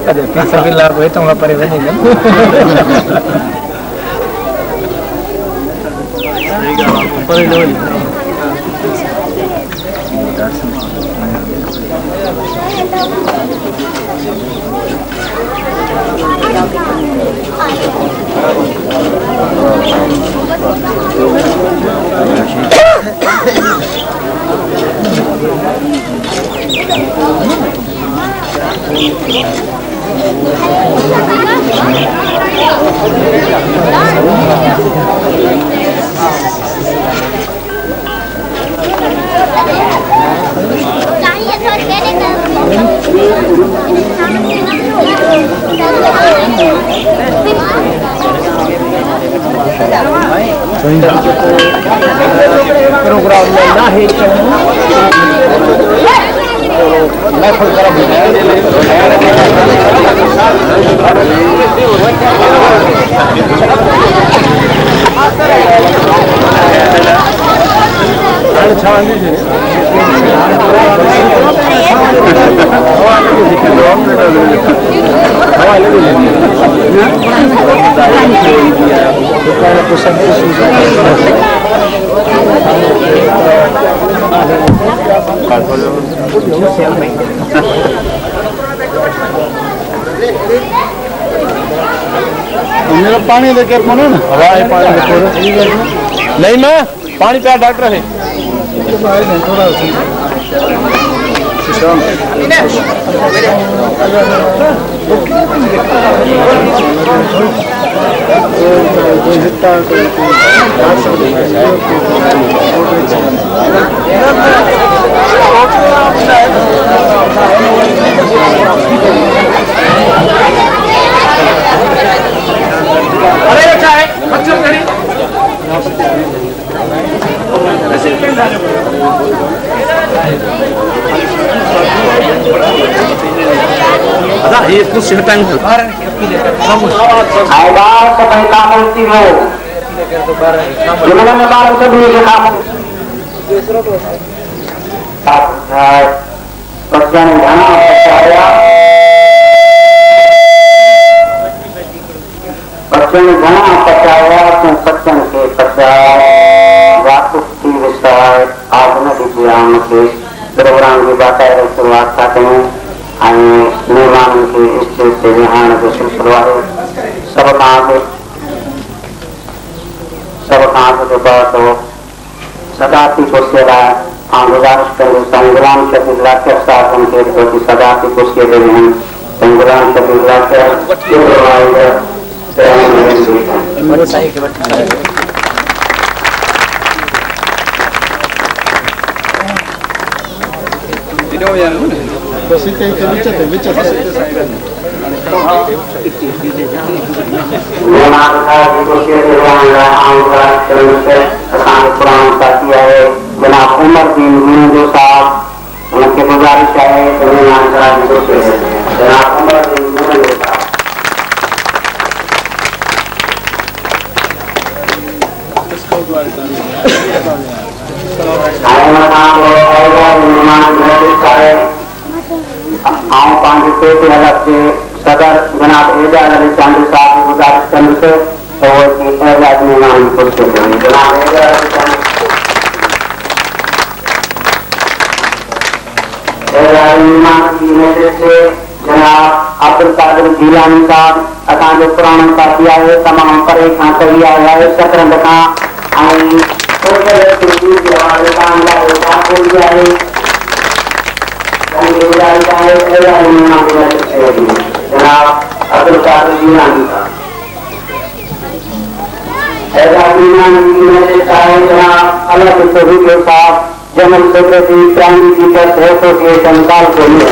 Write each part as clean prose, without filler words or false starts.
अरे पैसा भी लाभ है तो वहाँ पर बनेगा प्रोग्राम में ना है मैं खुद कर पानी देके ना नहीं मैं पानी पिया डॉक्टर है अरे अच्छा है मच्छर खड़ी ये कुछ हटाएंगे बच्चों ने घना पचाया सत्संग के पचाए वास्तुति विषय आधुनिक विज्ञान के प्रोग्राम की बातें शुरुआत करते हैं निर्माण के स्टेज से विहान को सिलसिला है सब काम के बात हो सदाती को सेवा गुजारिश करें संग्राम शकीला के शासन के प्रति सदाती को सेवे हैं संग्राम शकीला के जनाब उमर दिन जो साहब उनके गुजारिश है जनाब उमर दिन सदर जनाब एजाज अली चांदी साहब की गुजारिश करने से एजाज मेहमान जनाब जनाब अब्दुल कादिर जीलानी साहब असांजो पुराणो साथी आहे तमामु परे खां कवी आया आहे शतरंज खां जनाब अब्दुल कादिर जीलानी जनाब अलग साहब general secretary primary teachers association कालकोलिया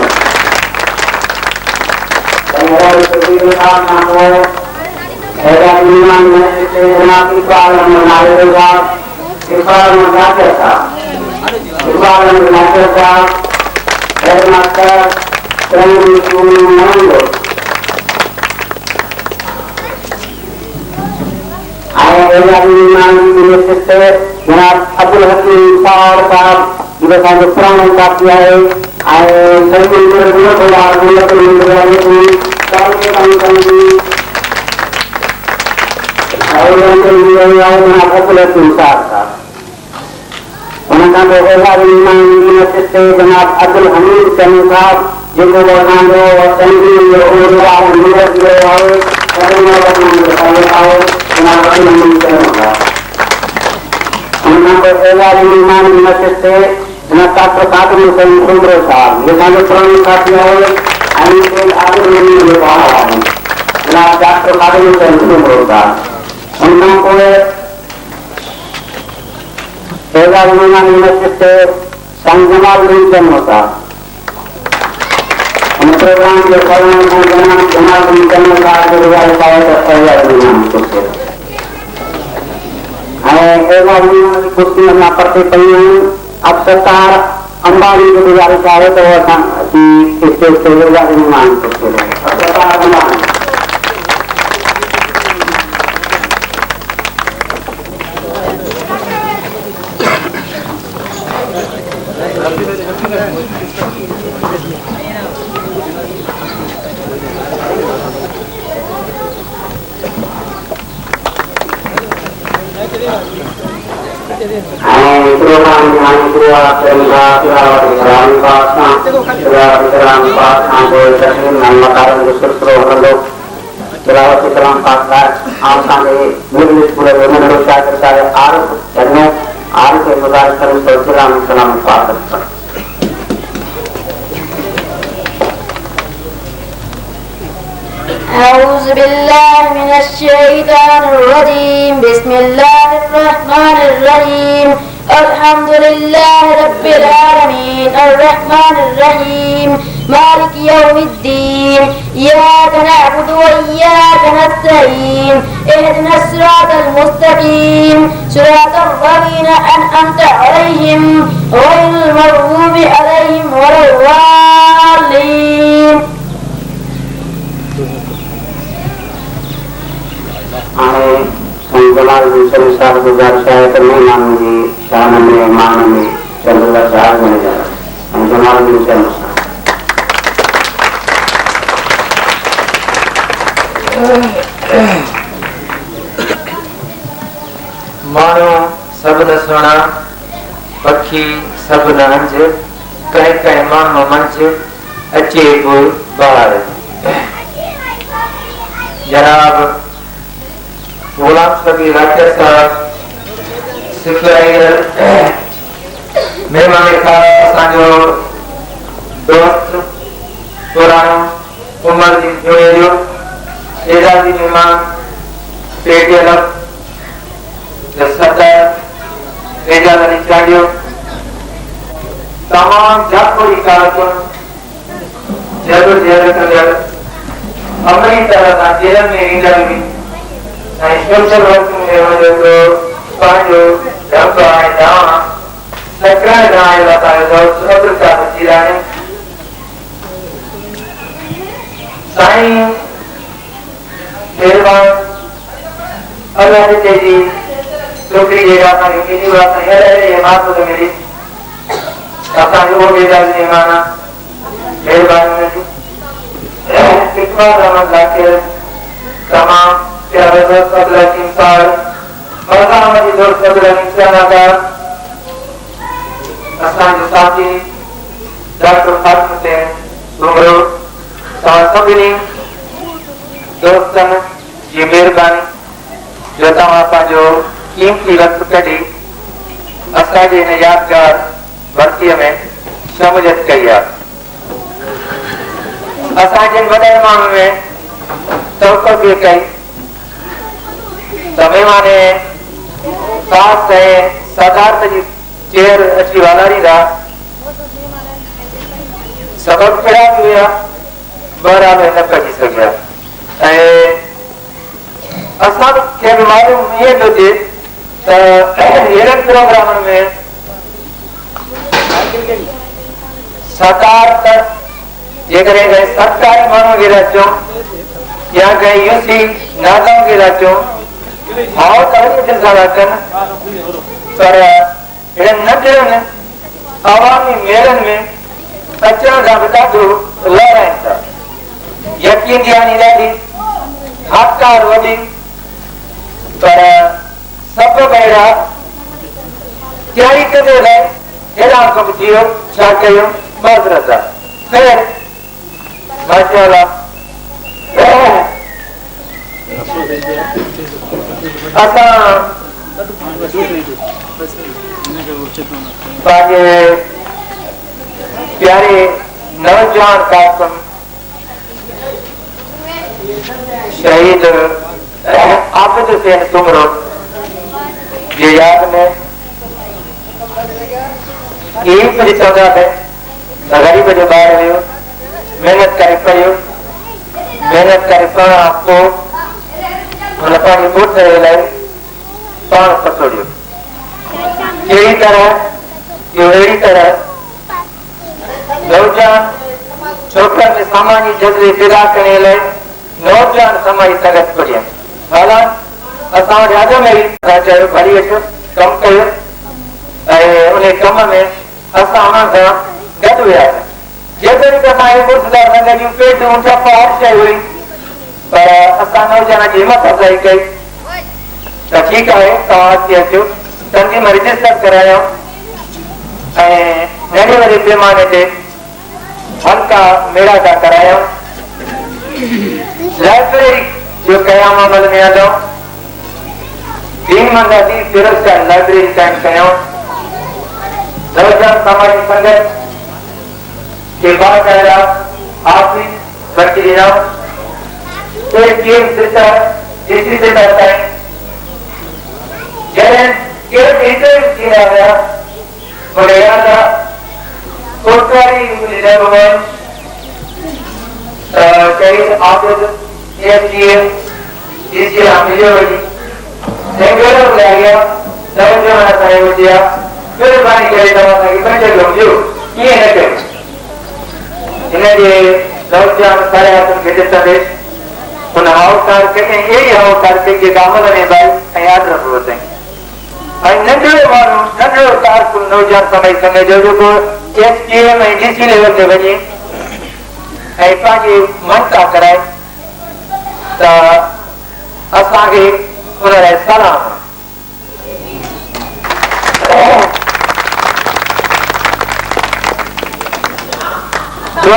जनाब अब्दुल हकीम साहब juga sampai perang tapi saya mengira dia berada di dalam itu kalau kami orang yang mengaku boleh besar orang yang berada di Manchester dengan Abdul Hamid dan Saab juga berada di orang yang berada di Manchester dengan satu musim berusaha. Misalnya perang kafir, Aisyah Abdul Hamid berbahagia. Dengan satu musim berusaha. Untuk oleh Segar Manchester Sang Jamal Lincoln होता programme के कारण जनाब Lincoln का परिवार का तैयार नाम कुछ है कुछ ना पड़ते पड़े अब सरकार अंबानी के गुजारिश है तो इससे परिवार निर्माण कुछ सरकार अंबानी أعوذ بالله من الشيطان الرجيم بسم الله الرحمن الرحيم الحمد لله رب العالمين الرحمن الرحيم مالك يوم الدين إياك نعبد وإياك نستعين اهدنا الصراط المستقيم صراط الذين أنعمت عليهم غير المغضوب عليهم ولا الضالين संजलाल संसार गुजारिश है तो नहीं मानूंगी शान में मान में चंद्र साहब बने जा रहा संजलाल मानो सब न सुना पखी सब न हंज कहीं कहीं मानो मंच अचे को बाहर जनाब गुलाम सभी राकेश साहब सिखलाइर मेहमान खास असांजो दोस्त पुरानो उमर जी जुड़े एजाजी मेहमान पेटियल सरदार एजाज अली चाडियो तमाम जातपुरी कारकुन जदोजहद कंदड़ अमली तरह सां जेल में ईंदड़ बि सोशल वर्क में वञो तो पंहिंजो ढंग आहे जाम सकराए आहे असांजो दोस्त अब्दुल कादिर जीलानी साईं महिरबान अल्लाह जी छोकरी जेका असांखे ॿिनी बार सां अहिड़े मात मिली असांजो उहो बेदारी महिमान आहे महिरबानी हुनजी इकबाल अहमद ज़ाकिर तमाम प्यारे दोस्त अब्दुल हकीम साहब मरज़ा अहमद जी दोस्त अब्दुल हकीम सियानाकार असांजो साथी डॉक्टर फातिम हुसैन घुंघरू तव्हां सभिनी दोस्तनि जी महिरबानी जो तव्हां पंहिंजो कीमती वक़्तु कढी असांजे हिन यादगार भर्तीअ में शमूलियत कई आहे असांजे वॾे माण्हुनि में तवक़ो बि कई त महिमान ख़ासि ऐं सदारत जी चेयर अची वालारींदा सबब कहिड़ा बि हुया बहरहाल न कढी सघिया ऐं असांखे बि मालूम ईअं थो थिए त अहिड़नि प्रोग्रामनि में सरकार त जेकॾहिं कंहिं सरकारी माण्हू खे अचूं या कंहिं यूसी नाज़म खे अचूं हाउ त वरी ॾिसां था कनि पर अहिड़नि न कनि अवामी मेलनि में अचण खां बि ॾाढो लहराइनि था। यकीन ॾियानी ॾाढी हाकार वॾी, पर सभु अहिड़ा तयारी कंदे लाइ हैरान कमु थी वियो। छा कयूं? माज़रत आहे। ख़ैर माशाअल्लाह असां पंहिंजे प्यारे नौजवान कारकुन शहीद आबिद हुसैन तुमरो जे याद में यही कुछ चवंदा थे त ग़रीब जो ॿार हुयो, महिनत करे पढ़ियो, महिनत करे पढ़ण खां पोइ हुन पंहिंजी मुठ जे लाइ पाण पसोड़ियो। अहिड़ी तरह नौजवान छोकरनि में सामान्य जज़्बे पैदा करण लाइ नौजवान समाजी ताक़त पढ़िया। हालांकि असां वटि अॼु में चयो भरी अचो कमु कयो ऐं उन कम में असां हुननि सां गॾु वियासीं। जेतिरी त असां मुर्शदार संघ जूं पेटूं टप हर शइ हुई, पर असां नौजवान जी हिमत अफ़ज़ाई कई त ठीकु आहे तव्हां अची अचो। तंज़ीम रजिस्टर करायो ऐं नंढे वॾे पैमाने ते हल्का मेड़ाका करायो। लाइब्रेरी जो क़याम अमल में आंदो। दीनमंद दी फिरोज़शाह लाइब्रेरी कायम कयूं। नौजवान समाजी संगत के बाकायदा ऑफिस बची ॾिनो। एक टीम सिस्टर जिसकी से करता है जैसे केवल इंटरव्यू किया गया बढ़िया था कोटवारी लीडर हुए शहीद आबिद एफजीएम जिसकी मिलियो हुई सेंगल ले गया नौजवान साहेब हो गया फिर पानी करे दवा की बच्चे लोग जो ये है कि इन्हें ये नौजवान सारे आदमी के देता है उन हाउकार के यही हाउकार के दामन ने भाई याद रखो होते हैं। नंढो माण्हू नंढो कारकुन नौजवान समाजी संघ जो जेको एसडीएम ऐं डीसी लेवल ते वञे ऐं पंहिंजी मनता कराए त असांखे उन लाइ सलाम। जो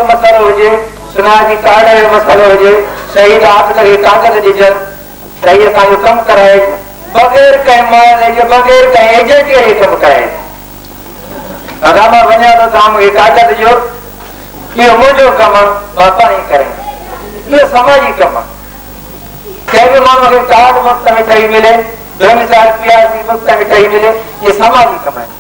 मसइलो हुजे, सुनाजी कार्ड जो मसइलो हुजे, शहीद आबिद खे कागज़ ॾिजनि त इहे पंहिंजो कमु कराए बग़ैर कंहिं माल जे बग़ैर कंहिं एजेंट खे कमु कराए। अगर मां वञा थो तव्हां मूंखे कागज़ ॾियो, इहो मुंहिंजो कमु आहे, मां पाण ई करां। इहो समाजी कमु आहे। कंहिं बि माण्हू खे कार्ड मुफ़्त में ठही मिले, बेमिसाल पीआरसी मुफ़्त में ठही मिले, इहे समाजी कमु आहिनि।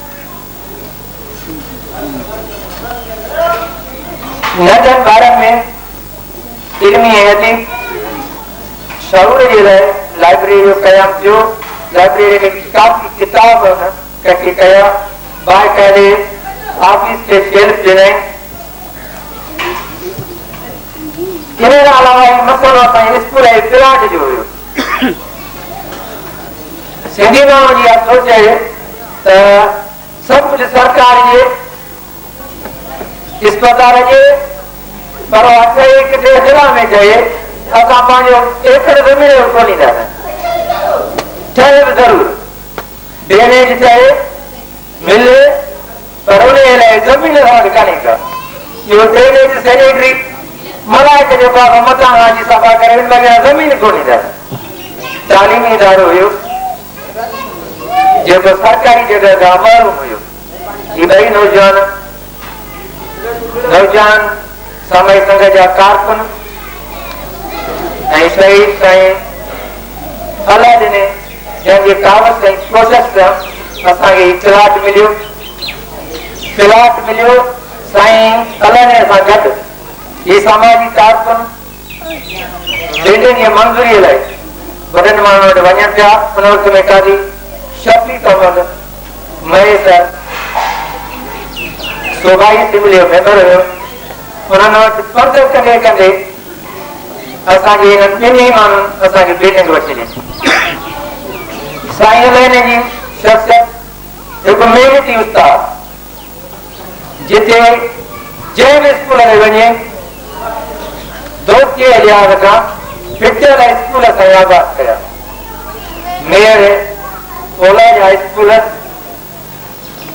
नंढनि ॿारनि में इल्मी ऐं शऊर जे लाइ लाइब्रेरी जो क़याम थियो। लाइब्रेरी में काफ़ी किताब इकट्ठी कया, बाक़ाइदे ऑफिस के शेल्फ ॾिनई। इन खां अलावा मसइलो असांजे स्कूल ऐं प्लाट जो हुयो। सिंधी माण्हू जी सोच आहे त सभु कुझु सरकार जे अस्पताल जे पर किथे जिला में चए असां पंहिंजो एकड़ ज़मीन कोन ॾींदासीं। ठहे बि ज़रूरु ड्रेनेज ठहे मिले, पर उन लाइ ज़मीन असां कान्हे का। इहो ड्रेनेज सैनिटरी मलाइक जो बाबा मथां जी सफ़ा करे लॻिया ज़मीन कोन ॾींदासीं। तालीमी इदारो हुयो जेको सरकारी जॻह खां महरूम हुयो। ही ॿई नौजवान समाजी संघ जा कारकुन ऐं शहीद साईं अला ॾिने जंहिंजे कावस ऐं कोशिश सां असांखे प्लाट मिलियो। साईं अला ने असां गॾु ही समाजी कारकुन ॾिनी मंज़ूरीअ लाइ वॾनि माण्हुनि वटि वञनि पिया। उन वक़्त में कादी शफ़ी कमल महेसर सूबाई असेंबली जो मेंबर हुयो। उन्हनि वटि पर्दो कंदे असांजे हिननि ॿिन्ही माण्हुनि असांखे बिल्डिंग वठी ॾिनी। साईं अलाने जी शख़्सियत हिकु महिनती उस्ताद जिते जंहिं बि स्कूल में वञे दोस्तीअ जे लिहाज़ खां पिटियल स्कूल सां आबाद कया। मेयर ओला जा स्कूल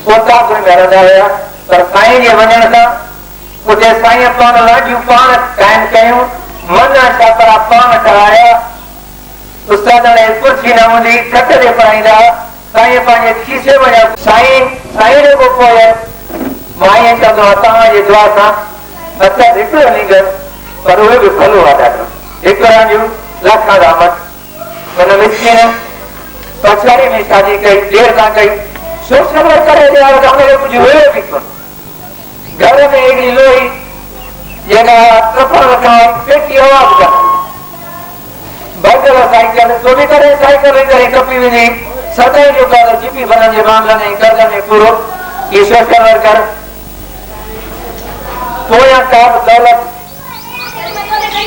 कोतापुर में रहंदा हुया, पर साईं जे वञण सां उते साईं पाण लाॾियूं पाण क़ाइमु कयूं, मन छापरा पाण कराया। उस्ताद कुर्सी न हूंदी, छत ते पढ़ाईंदा, साईं पंहिंजे खीसे वञा। साईं जो पोइ मां ईअं चवंदो आहियां तव्हांजे दुआ सां असां हिकिड़ो नींगर, पर उहे बि भलो आहे ॾाढो। हिकु रांदियूं लाखा रहमत हुन मिसकिन पछाड़ी में शादी कई, देर सां कई, सोशल करे ॾिया हुनखे कुझु हुयो बि कोन। घर में हिकिड़ी लोही जेका ट्रपण रखण पेटी आवाज़ कंदी बदल साइकिल तो भी करे साइकिल करे कपी वेंदी सदाई जो कर जीपी बनन जे मामले में कर्ज में पूरो ये सोशल वर्कर पोया का दौलत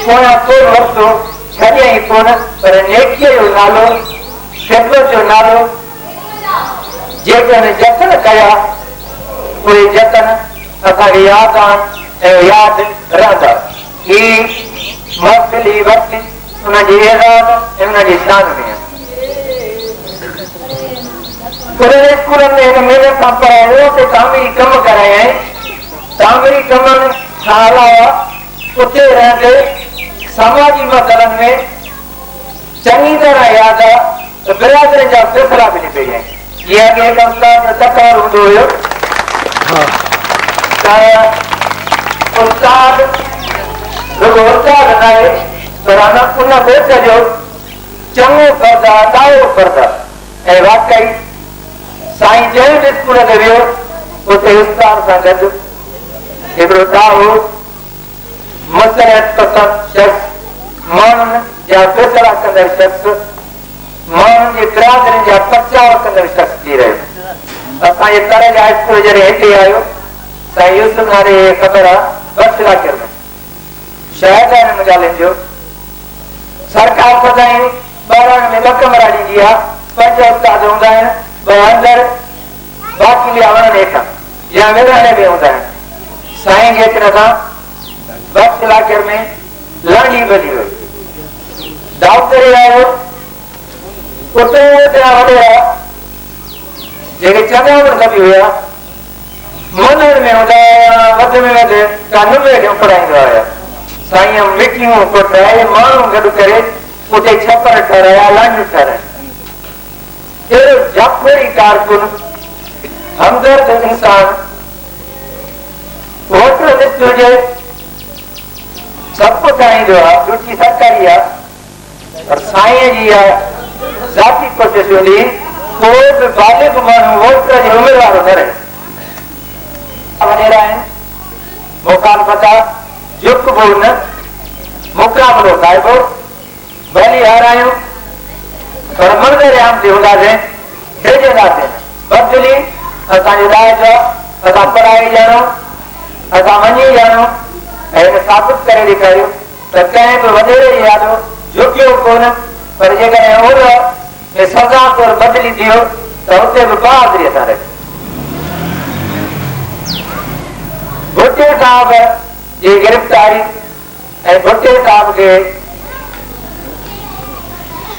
पोया कोई वस्तु छड़िया ही कोन, पर नेकीअ जो नालो ख़िदमत जो नालो जेकॾहिं जतन कया उहे जतन असांखे यादि आहिनि ऐं यादि रहंदा। ही महफ़िल ही वक़्त उनजी एज़ाज़ ऐं उनजी शान में आहे। स्कूल में हिन महिनत सां पढ़ायो ते तामीरी कम कराया आहिनि। तामीरी कमनि खां अलावा उते रहंदे समाजी मसइलनि में चङी तरह यादि आहे त बिरादरी जा फ़ैसिला बि निकिरी आहिनि। जीअं अॻे हिकु उस्ताद तकरार हूंदो हुयो त उस्ताद रुॻो उस्ताद न आहे पर उन बेट जो चङो फ़र्ज़ु आहे, ॾाढो फ़र्ज़ु आहे। ऐं वाकई साईं जंहिं बि स्कूल ते वियो उते उस्ताद सां गॾु हिकिड़ो ॾाढो मसइलत पसंदि शख़्स, माण्हुनि जा फ़ैसिला कंदड़ शख़्स, माण्हुनि जी बिरादरी जा बचाव कंदड़ शख़्स थी रहियो। असांजे करे जा स्कूल जॾहिं हिते आयो साईं यूसुफ नाले ख़बर आहे बस इलाइक़े में शायदि आहे हिन ॻाल्हियुनि जो सरकार सदाई ॿारनि में 2 कमरा ॾींदी आहे, 5 उस्ताद हूंदा आहिनि, 2 अंदरि बाक़ी ॿिया वणनि हेठां या विरहाणे में हूंदा आहिनि। साईं जे अचण सां बस इलाइक़े में लड़ी ॿधी वई। दाऊदरी आयो उते वॾेरा जेके चङा कबी हुया मनण में हूंदा हुया, वधि में वधि कानून खे पढ़ाईंदा हुया। साईं मीटिंगूं कोठाए माण्हू गॾु करे उते छपर ठाराया, लांडियूं ठाराया। अहिड़ो जाफ़री कारकुन हमदर्द इंसान होटल लिस्ट हुजे सभु कुझु ठाहींदो आहे, ड्यूटी सरकारी आहे, पर साईं जी ज़ाती कोशिशि हूंदी कोई बि बालिग माण्हू वोट जे उमेदवार न रहे। वॾेरा आहिनि मुखालफ़त झुकबो न, मुक़ाबिलो ठाहिबो, भली हारायूं पर मंदर आम ते हूंदासीं, भेजंदासीं बदिली असांजो राज आहे, असां पढ़ाई ॼाणूं, असां मञी ॼाणूं ऐं हिन साबित करे ॾेखारियूं त कंहिं बि वॾेरे जी यादो झुकियो कोन, पर जेकॾहिं ओर में सज़ा तौर बदिली थियो त हुते बि बहादुरीअ सां रहे। भुट्टे साहब जी गिरफ़्तारी ऐं भुट्टे साहब खे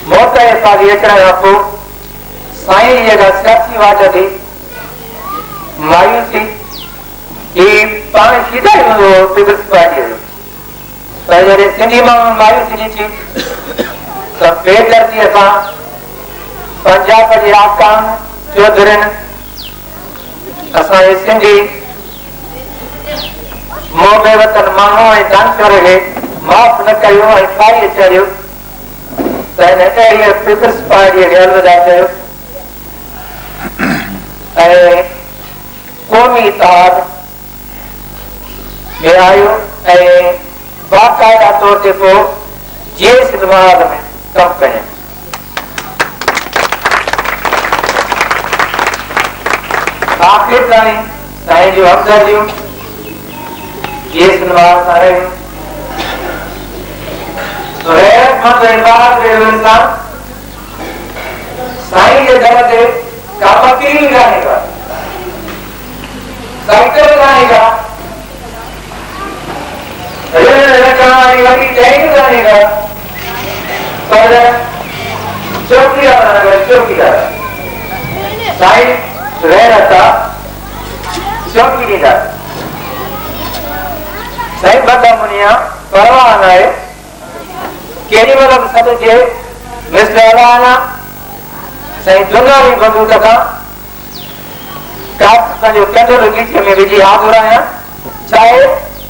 मौत जे साॻी अचण खां पोइ साईं जी जेका सियासी वाट थी मायूसी ही पाण सीधा ई हूंदो हो पीपल्स पार्टीअ जो, पर जॾहिं सिंधी माण्हू मायूसी ॾिठी त बेदर्दीअ सां पंजाब जे आकाम चौधरियुनि असांजे सिंधी मोह वतन माण्हू ऐं जानवर खे माफ़ न कयो ऐं फाड़ी चढ़ियो त हिन अहिड़ीअ पीपल्स पार्टीअ खे अलविदा कयो ऐं क़ौमी इतिहाद में आयो ऐं बाक़ाइदा तौर ते पोइ जेस नवाज़ में कमु कयईं। आख़िर ताईं साईं जूं हमदर्दियूं जेस नवाज़ सां रहियूं। गैरतमंद ऐं बहादुर इंसान साईं जे दर ते का फ़क़ीर कान्हे का, साइकिल बनाएगा, रेल लगाने वाली टैंक बनाएगा, पर चौकीदार बनाएगा, चौकीदार साइड रहता चौकीदार साइड बता मुनिया परवाह ना है केरी मतलब सब जे मिस्टर अलाना सही दुनिया में बंदूक का काट का जो कैंडल कीचे में बिजी हाथ हो रहा है चाहे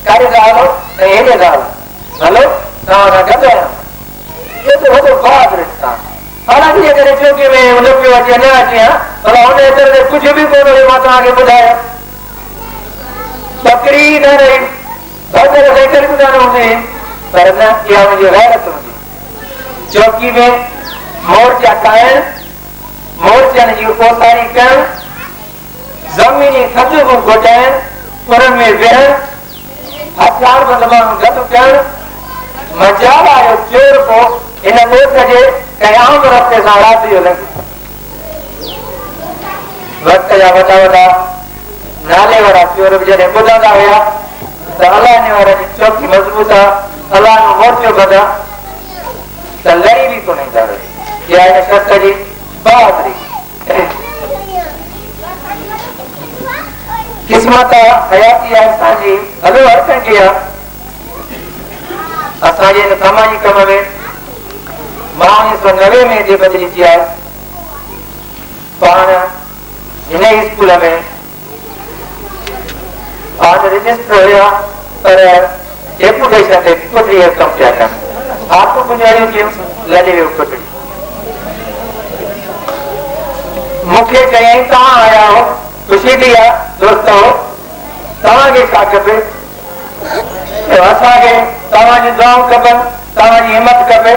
कार्य डालो नहीं ये डालो हेलो ना ना कहते हैं ये तो बहुत रिश्ता हालांकि अगर चौकी में उन लोग के वजह न आती है और उन्हें इधर कुछ भी बोलो ये बात आगे बुझाया बकरी न रही बहुत सारे लेकर बुझाना उन्हें पर न किया मुझे गैरत होगी चौकी में मोर्चा कायम मोर्चा ने जो कोसारी कर जमीनी खजू को घोटाएं पुरन में बेहन हथियार बंदमान गत कर मजाल आयो चोर को इन मोर्चा जे कयाम रखते सारात जो लगे वक्त जा वड़ा नाले वाला चोर जने बुधा हुआ तो अल्लाह ने वारा चौकी मजबूत है अल्लाह नो मोर्चो बदा तो लड़ी भी को नहीं जावे ये आने शर्त जी बहादुरी किस्मत हयाती इंसान जी हलो हर कंहिं किया असांजे इन सामाजिक कम में 1990 में जे बदली थी आहे पाण हिन स्कूल में आज रजिस्टर हुआ पर डेपुटेशन ते कुटड़ी कम पिया कनि आप गुज़ारियूं थियूं लॾे वियो कुटड़ी मूंखे चयईं तव्हां आया हो ख़ुशी थी आहे दोस्त हो तव्हांखे छा खपे असांखे तव्हांजी दुआऊं खपनि तव्हांजी हिमत खपे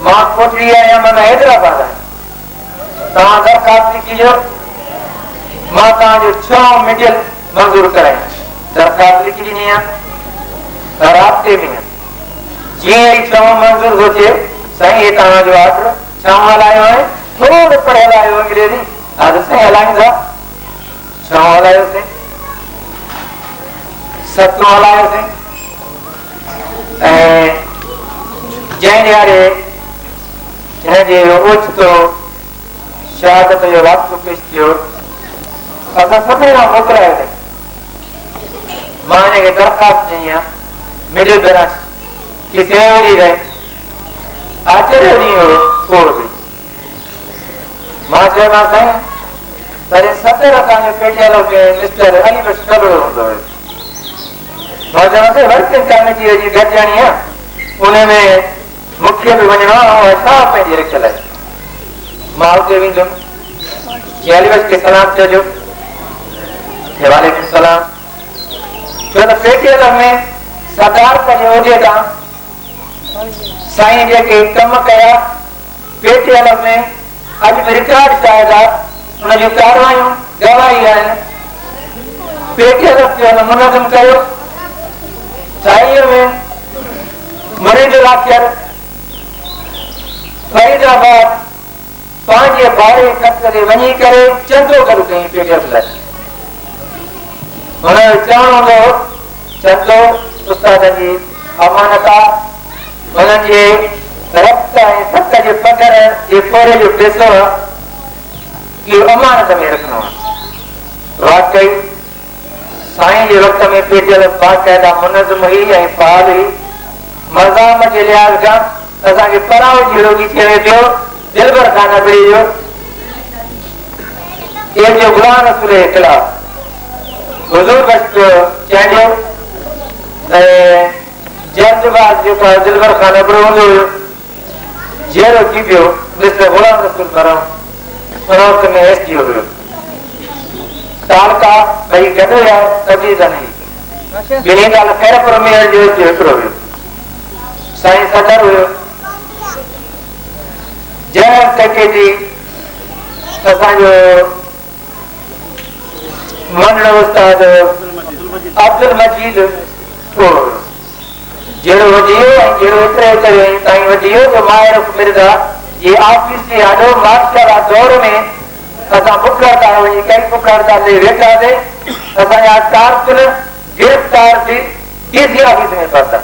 मां कोटड़ी आहियां माना हैदराबाद आहियां तव्हां दरख़्वास्त लिखिजो मां तव्हांजो 6 मिडियल मंज़ूर करायां दरख़्वास्त लिखी ॾिनी आहे राब्ते में जीअं ई 6 मंज़ूर हो थिए साईं हे तव्हांजो ऑर्डर 6 हलायो आहे थोरो पढ़ियल आहियो अंग्रेजी आज साईं हलाईंदा 6 हलायोसीं 7 हलायोसीं ऐं जंहिं ॾियारे हिनजे ओचितो शहादत जो वाक़ियो पेश थियो असां सभिनी खां मोकिलायोसीं मां हिनखे दरख़्वास्त ॾिनी आहे मिडिल ब्रांच की सेवरी रहे आचार्य ॾींहुं हुयो कोड़ बि मां चयोमांसि साईं पर 70 असांजो पेटियल मिस्टर अली बस कबड़ो हूंदो हुयो मां चयोमांसि वर्किंग कमेटी जी गॾिजाणी आहे उन में मूंखे बि वञिणो आहे ऐं असां पंहिंजी रखियल आहे मां हुते वेंदुमि जी अली बस खे सलाम चइजो वालेकुम सलाम छो त पेटियल में सरदार जे उहिदे तां साईं जेके कम कया पेटियल में अॼु बि रिकॉर्ड शायद आहे उन जूं कारवायूं गवाही आहिनि पेटियल जो मुनज़म कयो साईअ में मुरीद लाखियर फरीदाबाद पंहिंजे भाड़े ख़र्च ते वञी करे चंदो गॾु कई पेटियल लाइ हुनजो चवणो हूंदो चंदो उस्ताद जी अमानत आहे हुननि जे रक्त ऐं सत जे पघर जे पोरे जो पैसो आहे इहो अमानत में रखणो आहे वाकई साईं जे वक़्त में पेटियल बाक़ाइदा मुनज़म हुई ऐं फाल हुई मज़ाम जे लिहाज़ खां असांखे पराव जी रोगी थी वञे पियो दिलबर खान अबड़ी जो जो गुलाम रसूल जे ख़िलाफ़ हुज़ूर बस चइजो जल्दबाज़ जेको दिलबर खान अबड़ो हूंदो हुयो जहिड़ो थी पियो मिस्टर गुलाम रसूल मरम उन वक़्त में एसडीओ हुयो तालका भई गॾु हुया तबलीग नहीं ॿिन्ही ॻाल्हि खैरपुर में जो हिकिड़ो हुयो साईं सदर हुयो जनरल सेक्रेटरी असांजो मंडल उस्ताद अब्दुल मजीद जहिड़ो वधियो ऐं जहिड़ो एतिरे करे ताईं वधियो जो माहिर मिर्ज़ा ये ऑफिस जे ॾाढो मार्शल दौर में असां बुख हड़ताल वञी कई, बुख हड़ताल ते वेठासीं, असांजा कारकुन गिरफ़्तार थी डीसी ऑफिस में पहुता।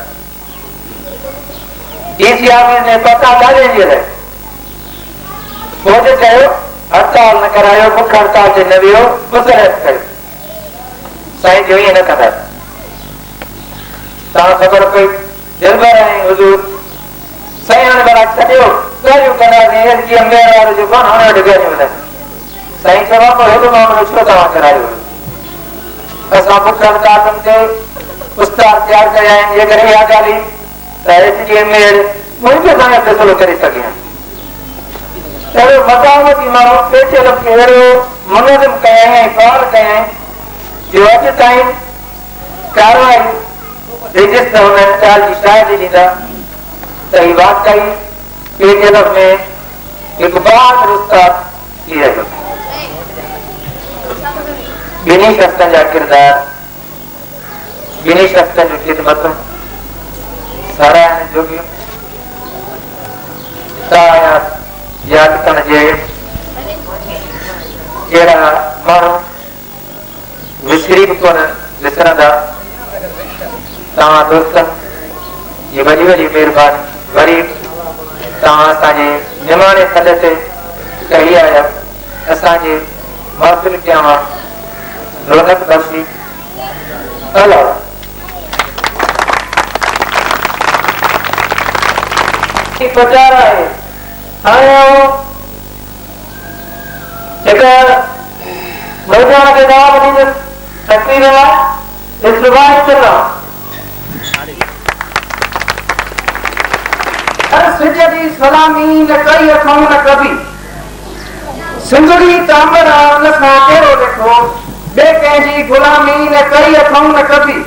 डीसी ऑफिस में पहुता ॾाढे जे लाइ पोइ चयो हड़ताल न करायो, बुख हड़ताल ते न वियो, मुस्तरद कयो। साईं जो ईअं न कंदा, तव्हां ख़बर पई दिलबर ऐं हुजूर साईं हाणे भला छॾियो ॻाल्हियूं कंदासीं, जीअं मेर वारो जो कोन हाणे वटि ॻाल्हियूं वञनि। साईं चवां पोइ हेॾो मामिलो छो तव्हां करायो? असां बुख हड़तालुनि ते उस्ताद तयारु कया आहिनि, जेकॾहिं इहा ॻाल्हि त एसडीएम मेयर मुंहिंजे सां फ़ैसिलो करे सघे। अहिड़ो मक़ामती माण्हू पेशल खे अहिड़ो मुनज़िम कया आहिनि, फाल कया आहिनि जो अॼु ताईं कारवाई जेसिस त हुननि ॻाल्हि जी शायदि ॾींदा त ही वाकई पेशल में हिकु बहादुर उस्ताद थी रहियो। ॿिन्ही शख़्सनि जा किरदार, ॿिन्ही शख़्सनि जूं ख़िदमतूं साराहण जोगियूं यादि करण जे अहिड़ा माण्हू विसरी बि कोन विसरंदा। तव्हां दोस्तनि जी वॾी वॾी महिरबानी, वरी तव्हां असांजे निमाणे थल ते कही आया, असांजे महफ़िल कयां रौनक बख़्शी अलावा प्रचार आहे। हाणे जेका नौजवान खे दावा ॾींदुसि तकरीर लाइ इस्तेमाल चला सिज जी सलामी न कई अथऊं न कभी, सिंधड़ी तांबर उन सां कहिड़ो लिखो, ॿिए कंहिंजी गुलामी न कई अथऊं न कभी।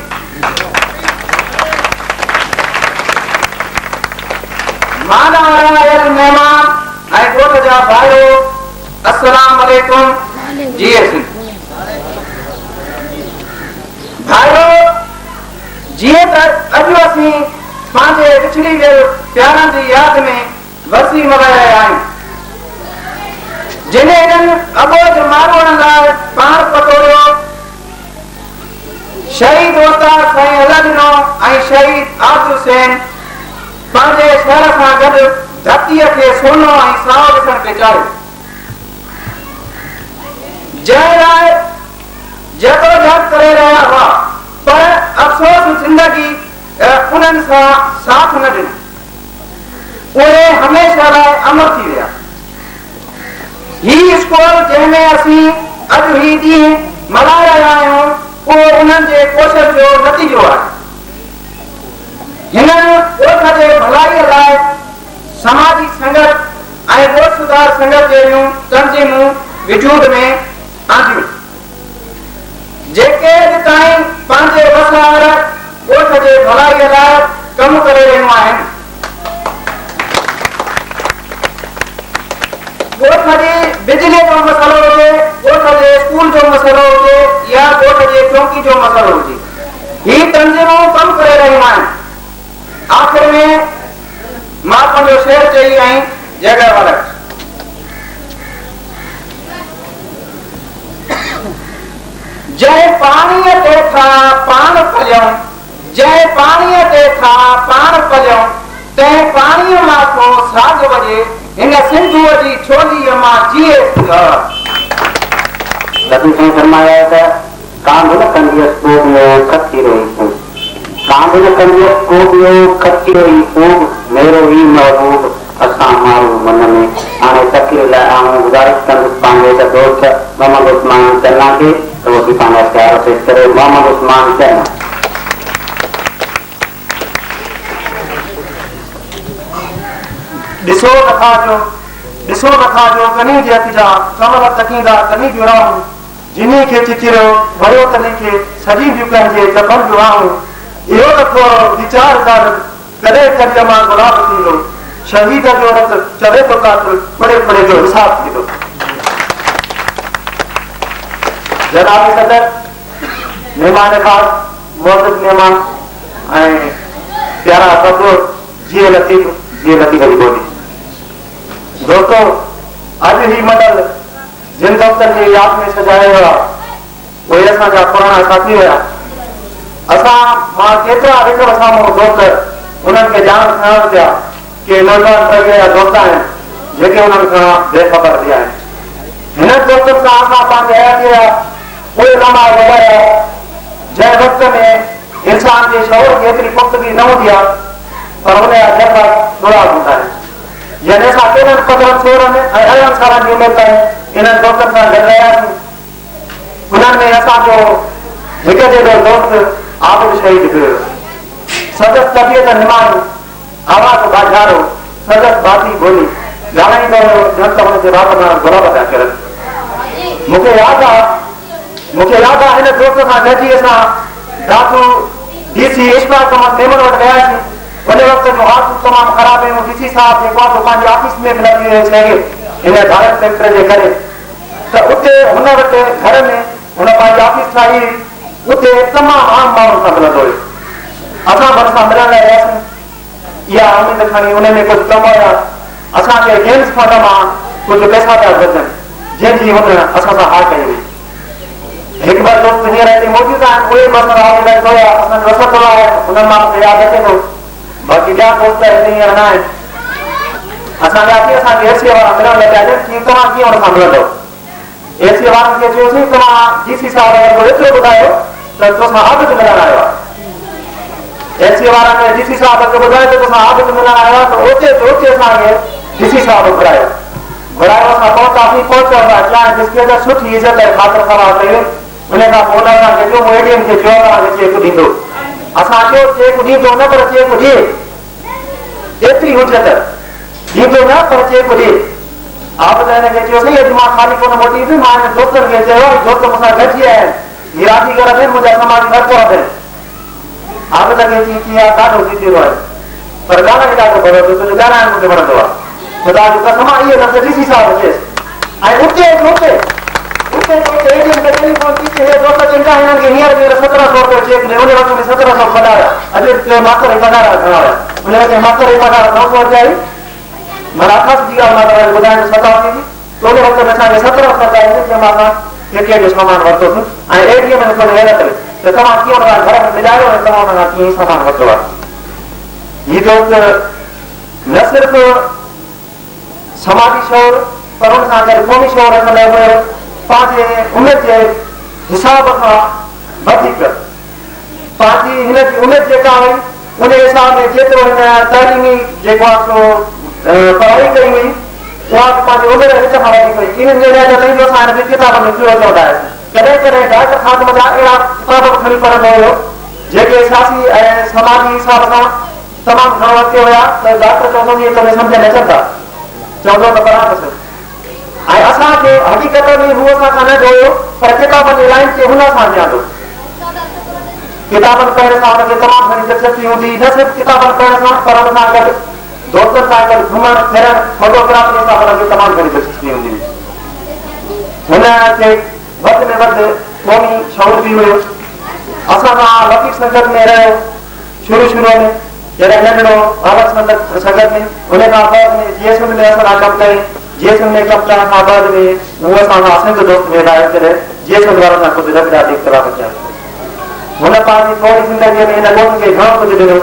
माना आयल महिमान ऐं ॻोठ जा भाइयो, अस्सलाम वालेकुम। जी भाइयो, जीअं त अॼु असीं पंहिंजे विछड़ी वियल प्यारनि जी यादि में वरसी मल्हाए रहिया आहियूं, जिन हिननि अबोज माण्हुनि लाइ पाण पतोड़ियो। शहीद उस्ताद साईं अलॻनो ऐं शहीद आज़ू हुसैन पंहिंजे शहर सां गॾु धरतीअ खे सोनो ऐं साओ ॾिसण खे चाहियो, जंहिं लाइ जदोजहद करे रहिया हुआ, पर अफ़सोस ज़िंदगी उन्हनि सां साथ न ॾिनो। उहे हमेशह लाइ अमर थी विया। ही स्कूल जंहिंमें असीं अॼु ही ॾींहुं मल्हाए रहिया आहियूं, उहो उन्हनि जे कोशिश जो नतीजो आहे। हिननि ॻोठ जे भलाईअ लाइ समाजी संगत ऐं ॻोठ सुधार संगत जहिड़ियूं तंज़ीमूं वजूद में आंदियूं, जेके अॼु ताईं पंहिंजे वसार ॻोठ जे भलाईअ लाइ कमु करे रहियूं आहिनि। ॻोठ जी बिजली जो मसइलो हुजे, ॻोठ जे स्कूल जो मसइलो हुजे या ॻोठ जे चौकी जो मसइलो हुजे, ही तंज़ीमूं कमु करे रहियूं आहिनि। आख़िर में मां पंहिंजो शेर चई ऐं जॻह वलट, जंहिं पाणीअ ते था पाण पलियऊं, जंहिं पाणीअ ते था पाण पलियऊं, तंहिं पाणीअ मां को साग वॼे, हिन सिंधूअ जी छोलीअ मां जीए। नबी साईं फरमाया त कांध न कंदियसि पोइ कची रही तूं, कांध न कंदियसि पोइ कची रही तूं, मेरो ही महबूब असां माण्हू मन में। हाणे तकरीर लाइ आऊं गुज़ारिश कंदुसि पंहिंजे दोस्त मोहम्मद उस्मान चन्ना खे त उहो बि पंहिंजा प्यार पेश करे। मोहम्मद उस्मान चन्ना। ॾिसो नथा जो कनी जे हथ जा कमर तकींदा कनी जूं राहूं, जिनी खे चिचिरियो भरियो तनी खे सजी जूं कंहिंजे जबल जूं राहूं। इहो त थोरो वीचार कर, कॾहिं कॾहिं मां गुलाब थींदो, शहीद जो रत चवे थो कातिल, पड़े पड़े जो हिसाब थींदो। जनाब सदर, महिमान ख़ास मोहसिब महिमान ऐं प्यारा सदर जी लतीफ़ जी ॿोली। दोस्तों, अॼु ही मंडल जिन दोस्तनि जी यादि में सजाया हुआ उहे असांजा पुराणा साथी हुया। मां केतिरा विच असां दोस्त उन्हनि खे ॼाण खणण पिया कि नौजवान टके जा दोस्त आहिनि जेके उन्हनि खां बेख़बर थी आहिनि। हिन दोस्तनि सां असां पंहिंजे हयातीअ जा उहे लम्हा गुज़ारिया जंहिं वक़्त में इंसान जे शौर खे एतिरी पुख़्तगी न हूंदी आहे पर हुन जा जज़्बा थोरा हूंदा आहिनि। यानी असां केॾनि पदरनि सोरनि ऐं अरिड़हनि सालनि जी उमिरि ताईं इन्हनि दोस्तनि सां गॾु रहियासीं। उन्हनि में असांजो हिकु जहिड़ो दोस्त आबिद शहीद थियो। सदस तबियत निमाणी, आवाज़ बाज़ारो, सदस बाती बोली ॻाल्हाईंदो हुयो ॼण त हुनजे रात में गुलाब पिया करनि। मूंखे यादि आहे हिन दोस्त सां गॾिजी असां दादू DC इश्फाक अहमद मेमन वटि वियासीं। उन वक़्त जो हालतूं तमामु ख़राब हुयूं। DC साहब जेको आहे पंहिंजी ऑफिस में बि लॻी वियो सघे हिन भारत सेक्टर जे करे। त उते हुन वटि घर में हुन पंहिंजी ऑफिस ठाही, उते तमामु आम माण्हुनि सां मिलंदो हुयो। असां बि हुन सां मिलण लाइ वियासीं। इहा उमेद खणी उन में कुझु कम हुया। असांखे गेम्स फंड मां कुझु पैसा पिया घुरजनि जंहिंजी हुन असां सां हा कई हुई। हिकु ॿ दोस्त हींअर हिते मौजूदु आहिनि, उहे बि असां हुआ असांजो वसत आहे, हुननि मां मूंखे यादि अचे थो। बाक़ी ॿिया दोस्त हिते हींअर न आहिनि। असां वियासीं, असांखे एसीअ वारा मिलण लाइ पिया ॾियनि कि तव्हां कीअं हुन सां मिलंदव। एसीअ वारनि खे चयोसीं तव्हां DC साहब खे एतिरो ॿुधायो त तोसां आबिद मिलण आयो आहे। एसीअ वारनि खे DC साहब खे ॿुधायो त तोसां आबिद मिलण आयो आहे। त उते असांखे DC साहब घुरायो। असां पहुतासीं, पहुचण बिस्किट सुठी इज़त ऐं ख़ातिर सवाल कयो। उन खां पोइ असांखे चयो मूं ATM खे चयो तव्हांखे चेक ॾींदो। असां चयो चेक ॾींदो न पर चेक ॾिए, एतिरी हुजत ॾींदो न पर चेक ॾिए। आप हिनखे चयोसीं अॼु मां ख़ाली कोन मोटींदुसि, मां हिन दोस्तनि खे चयो दोस्त मूंसां गॾिजी आया आहिनि, राज़ीगर आहिनि, मुंहिंजा समाज ख़र्चो अथनि। आप खे थी आहे ॾाढो थी आहे पर ॻाल्हाए ॾाढो भरोसो, तुंहिंजो ॻाल्हाइण मूंखे वणंदो आहे। ख़ुदा जो कसम आहे इहे लफ़्ज़ DC साहब चएसि। ऐं उते ATM खे टेलीफोन थी हे दोस्त चिंता हिननि खे हींअर 1700 रुपया चेक ॾिए। उन वक़्त में 1700 पघार अॼु मास्तर जी पघार घणा हुया। उन वक़्त मास्तर जी पघार 900 रुपया हुई। माना 88 जी ॻाल्हि मां ॿुधाइण 87 जी। त उन वक़्त में असांखे 1700 रुपया जंहिं मां असां क्रिकेट जो सामान वरितोसीं ऐं ATM में थोरी हैरत हुई त तव्हां कीअं हुन खां घर में मिलायो ऐं तव्हां हुन खां कीअं सामान वरितो आहे। हीअ दोस्त न सिर्फ़ु समाजी शौर पर हुन सां गॾु क़ौमी शौर रखंदो हुयो। पंहिंजे उमिरि जे हिसाब खां वधीक पंहिंजी हिन जी उमिरि जेका हुई उन हिसाब में जेतिरो हिन तइलीमी जेको आहे सो पढ़ाई कई हुई उहा बि पंहिंजी उमिरि हिक खां वधीक हुई। इन जे लाइ त असां हिन किताब में पियो चवंदा आहियूं। कॾहिं कॾहिं डॉक्टर ख़ातम जा अहिड़ा किताब खणी पढ़ंदो हुयो जेके सियासी ऐं समाजी हिसाब सां तमामु घणो अॻिते हुया। त डॉक्टर चवंदो हुई तव्हां सम्झ न अचंदा, चवंदो त बराबरि। ऐं असांखे हक़ीक़त में रूह सां कान जोड़ियो पर किताबनि जी लाइन ते हुन सां ॼाणो। किताबनि पढ़ण सां हुनखे तमामु घणी दिलचस्पी हूंदी, न सिर्फ़ु किताबनि पढ़ण सां पर हुन सां गॾु दोस्तनि सां गॾु घुमण फिरण फोटोग्राफी सां हुनखे तमामु घणी दिलचस्पी हूंदी। हुनखे वधि में वधि क़ौमी शौर बि हुयो। असां सां लतीफ़ संगत में रहियो शुरू में जॾहिं नंढड़ो भारत संगत में। उन खां बाद में GSM में असां कमु कई। GSM में कमु करण खां बाद में उहो असां सिंध दोस्त में करे GSM वारनि सां कुझु रखंदा इख़्तिलाफ़ थिया। हुन पंहिंजी थोरी ज़िंदगीअ में हिन ॻोठ खे घणो कुझु ॾिनो।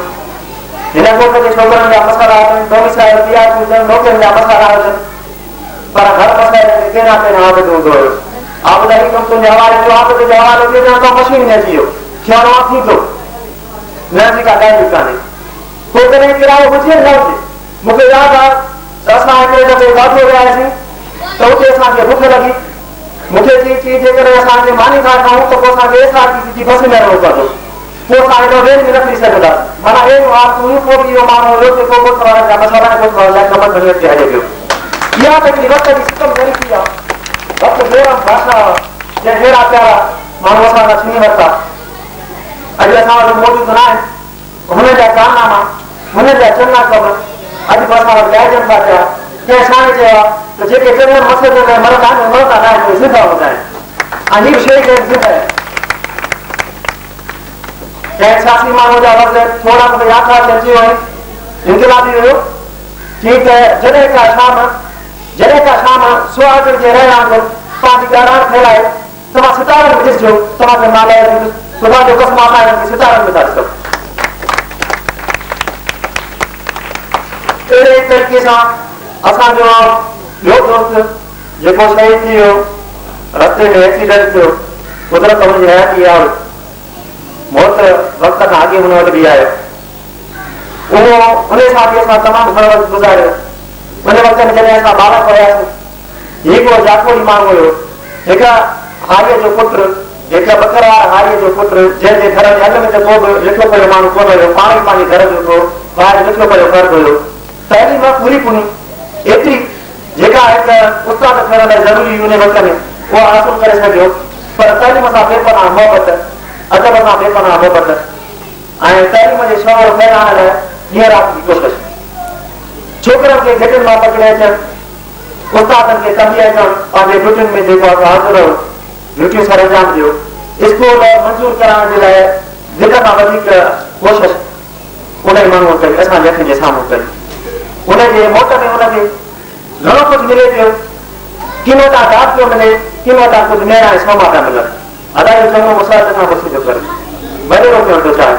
हिन ॻोठ जे छोकिरनि जा मसाला हुजनि, डोमिसाइल प्याज हुजनि, नौकरियुनि जा मसाला हुजनि पर हर मसइले में पहिरियां आबिद हूंदो हुयो। आबिद ही कमु तुंहिंजे हवाले जो, आबिद जे हवाले जो ॼण त मशीन में अची वियो, थियणो आहे थींदो, न जी का ॻाल्हि कान्हे। को कॾहिं किरायो हुजे न हुजे। मूंखे यादि आहे त असां हिकिड़े दफ़े वाधो वियासीं त उते असांखे बुख लॻी। मूंखे चई जेकॾहिं असांखे मानी था खाऊं त पोइ असांखे SRTC जी बस में रहणो पवंदो, पोइ असां हेॾो रेल में न फिरी सघंदासीं। माना अहिड़ो हाल तूं को बि इहो माण्हू हुयो जेको ॻोठ वारनि जा मसाला ॻोठ वारनि लाइ कमु खणी अची हले पियो। इहा त हिकिड़ी वक़्त जी सिस्टम जहिड़ी थी आहे। वक़्तु बेरम भाषा जंहिं अहिड़ा प्यारा माण्हू असां खां छीनी वरिता अॼु असां वटि मौजूदु न आहिनि। हुन जा कारनामा, हुन जा चङा कम अॼु बि असां वटि ॻाइजनि था पिया। कंहिं असांखे चयो आहे त जेके चङनि मसइले में मरंदा आहिनि मरंदा न आहिनि, उहे ज़िंदा हूंदा आहिनि ऐं हीअ शइ खे ज़िंदा आहिनि। कंहिं सियासी माण्हू जा लफ़्ज़ थोरा मूंखे यादि था अची वियो आहिनि। इनकलाबी हुयो चई त जॾहिं का शाम सुहागन जे रहण वांगुरु पंहिंजी ॻाल्हाइण फैलाए तव्हां सितारनि में ॾिसजो तव्हांखे नाले ख़ुदा जो कसम आहे सितारनि में था ॾिसो अहिड़े तरीक़े सां असांजो ॿियो दोस्त जेको शहीद थी वियो रस्ते में एक्सीडेंट थियो कुदरत हुनजी हयाती आहे मौत वक़्त खां अॻु हुन वटि बि आयो उहो उन साथीअ सां तमामु घणो वक़्तु गुज़ारियो उन वक़्त में जॾहिं असां बालक हुयासीं हिकिड़ो जाकोड़ी माण्हू हुयो हिकु हारीअ जो पुटु हिकु बकरा हारीअ जो पुटु जंहिंजे घर जे हल में त को बि लिखियो पियो माण्हू कोन हुयो पाण ई पंहिंजे घर जो को ॿाहिरि लिखियो पियो फर्क़ु हुयो तइलीम पूरी पूरी एतिरी जेका हिकु उस्ताद थियण लाइ ज़रूरी हुई उन वक़्त में उहा हासिल करे सघियो पर तइलीम सां बेपनाह मोहबत अदब सां बेपनाह मोहबत ऐं तइलीम जे शौर फैलाइण लाइ ॾींहं राति जी कोशिशि छोकिरनि खे घिटियुनि मां पकिड़े अचनि उस्तादनि खे कढी अचनि पंहिंजे ड्यूटियुनि में जेको आहे हाज़िर रहो ड्यूटियूं सर अंजाम ॾियो स्कूल मंज़ूर कराइण जे लाइ हिक खां वधीक कोशिशि उन माण्हूअ कई असांजे अखियुनि जे साम्हूं कई उनजे मोट में उनखे घणो कुझु मिले पियो कीमत दाद पियो मिले कीमत कुझु मेरा ऐं सोमा था मिलनि अदायो चङो मुसाफ़िर सां गुस्से करे वॾेरो पियो थो चाहे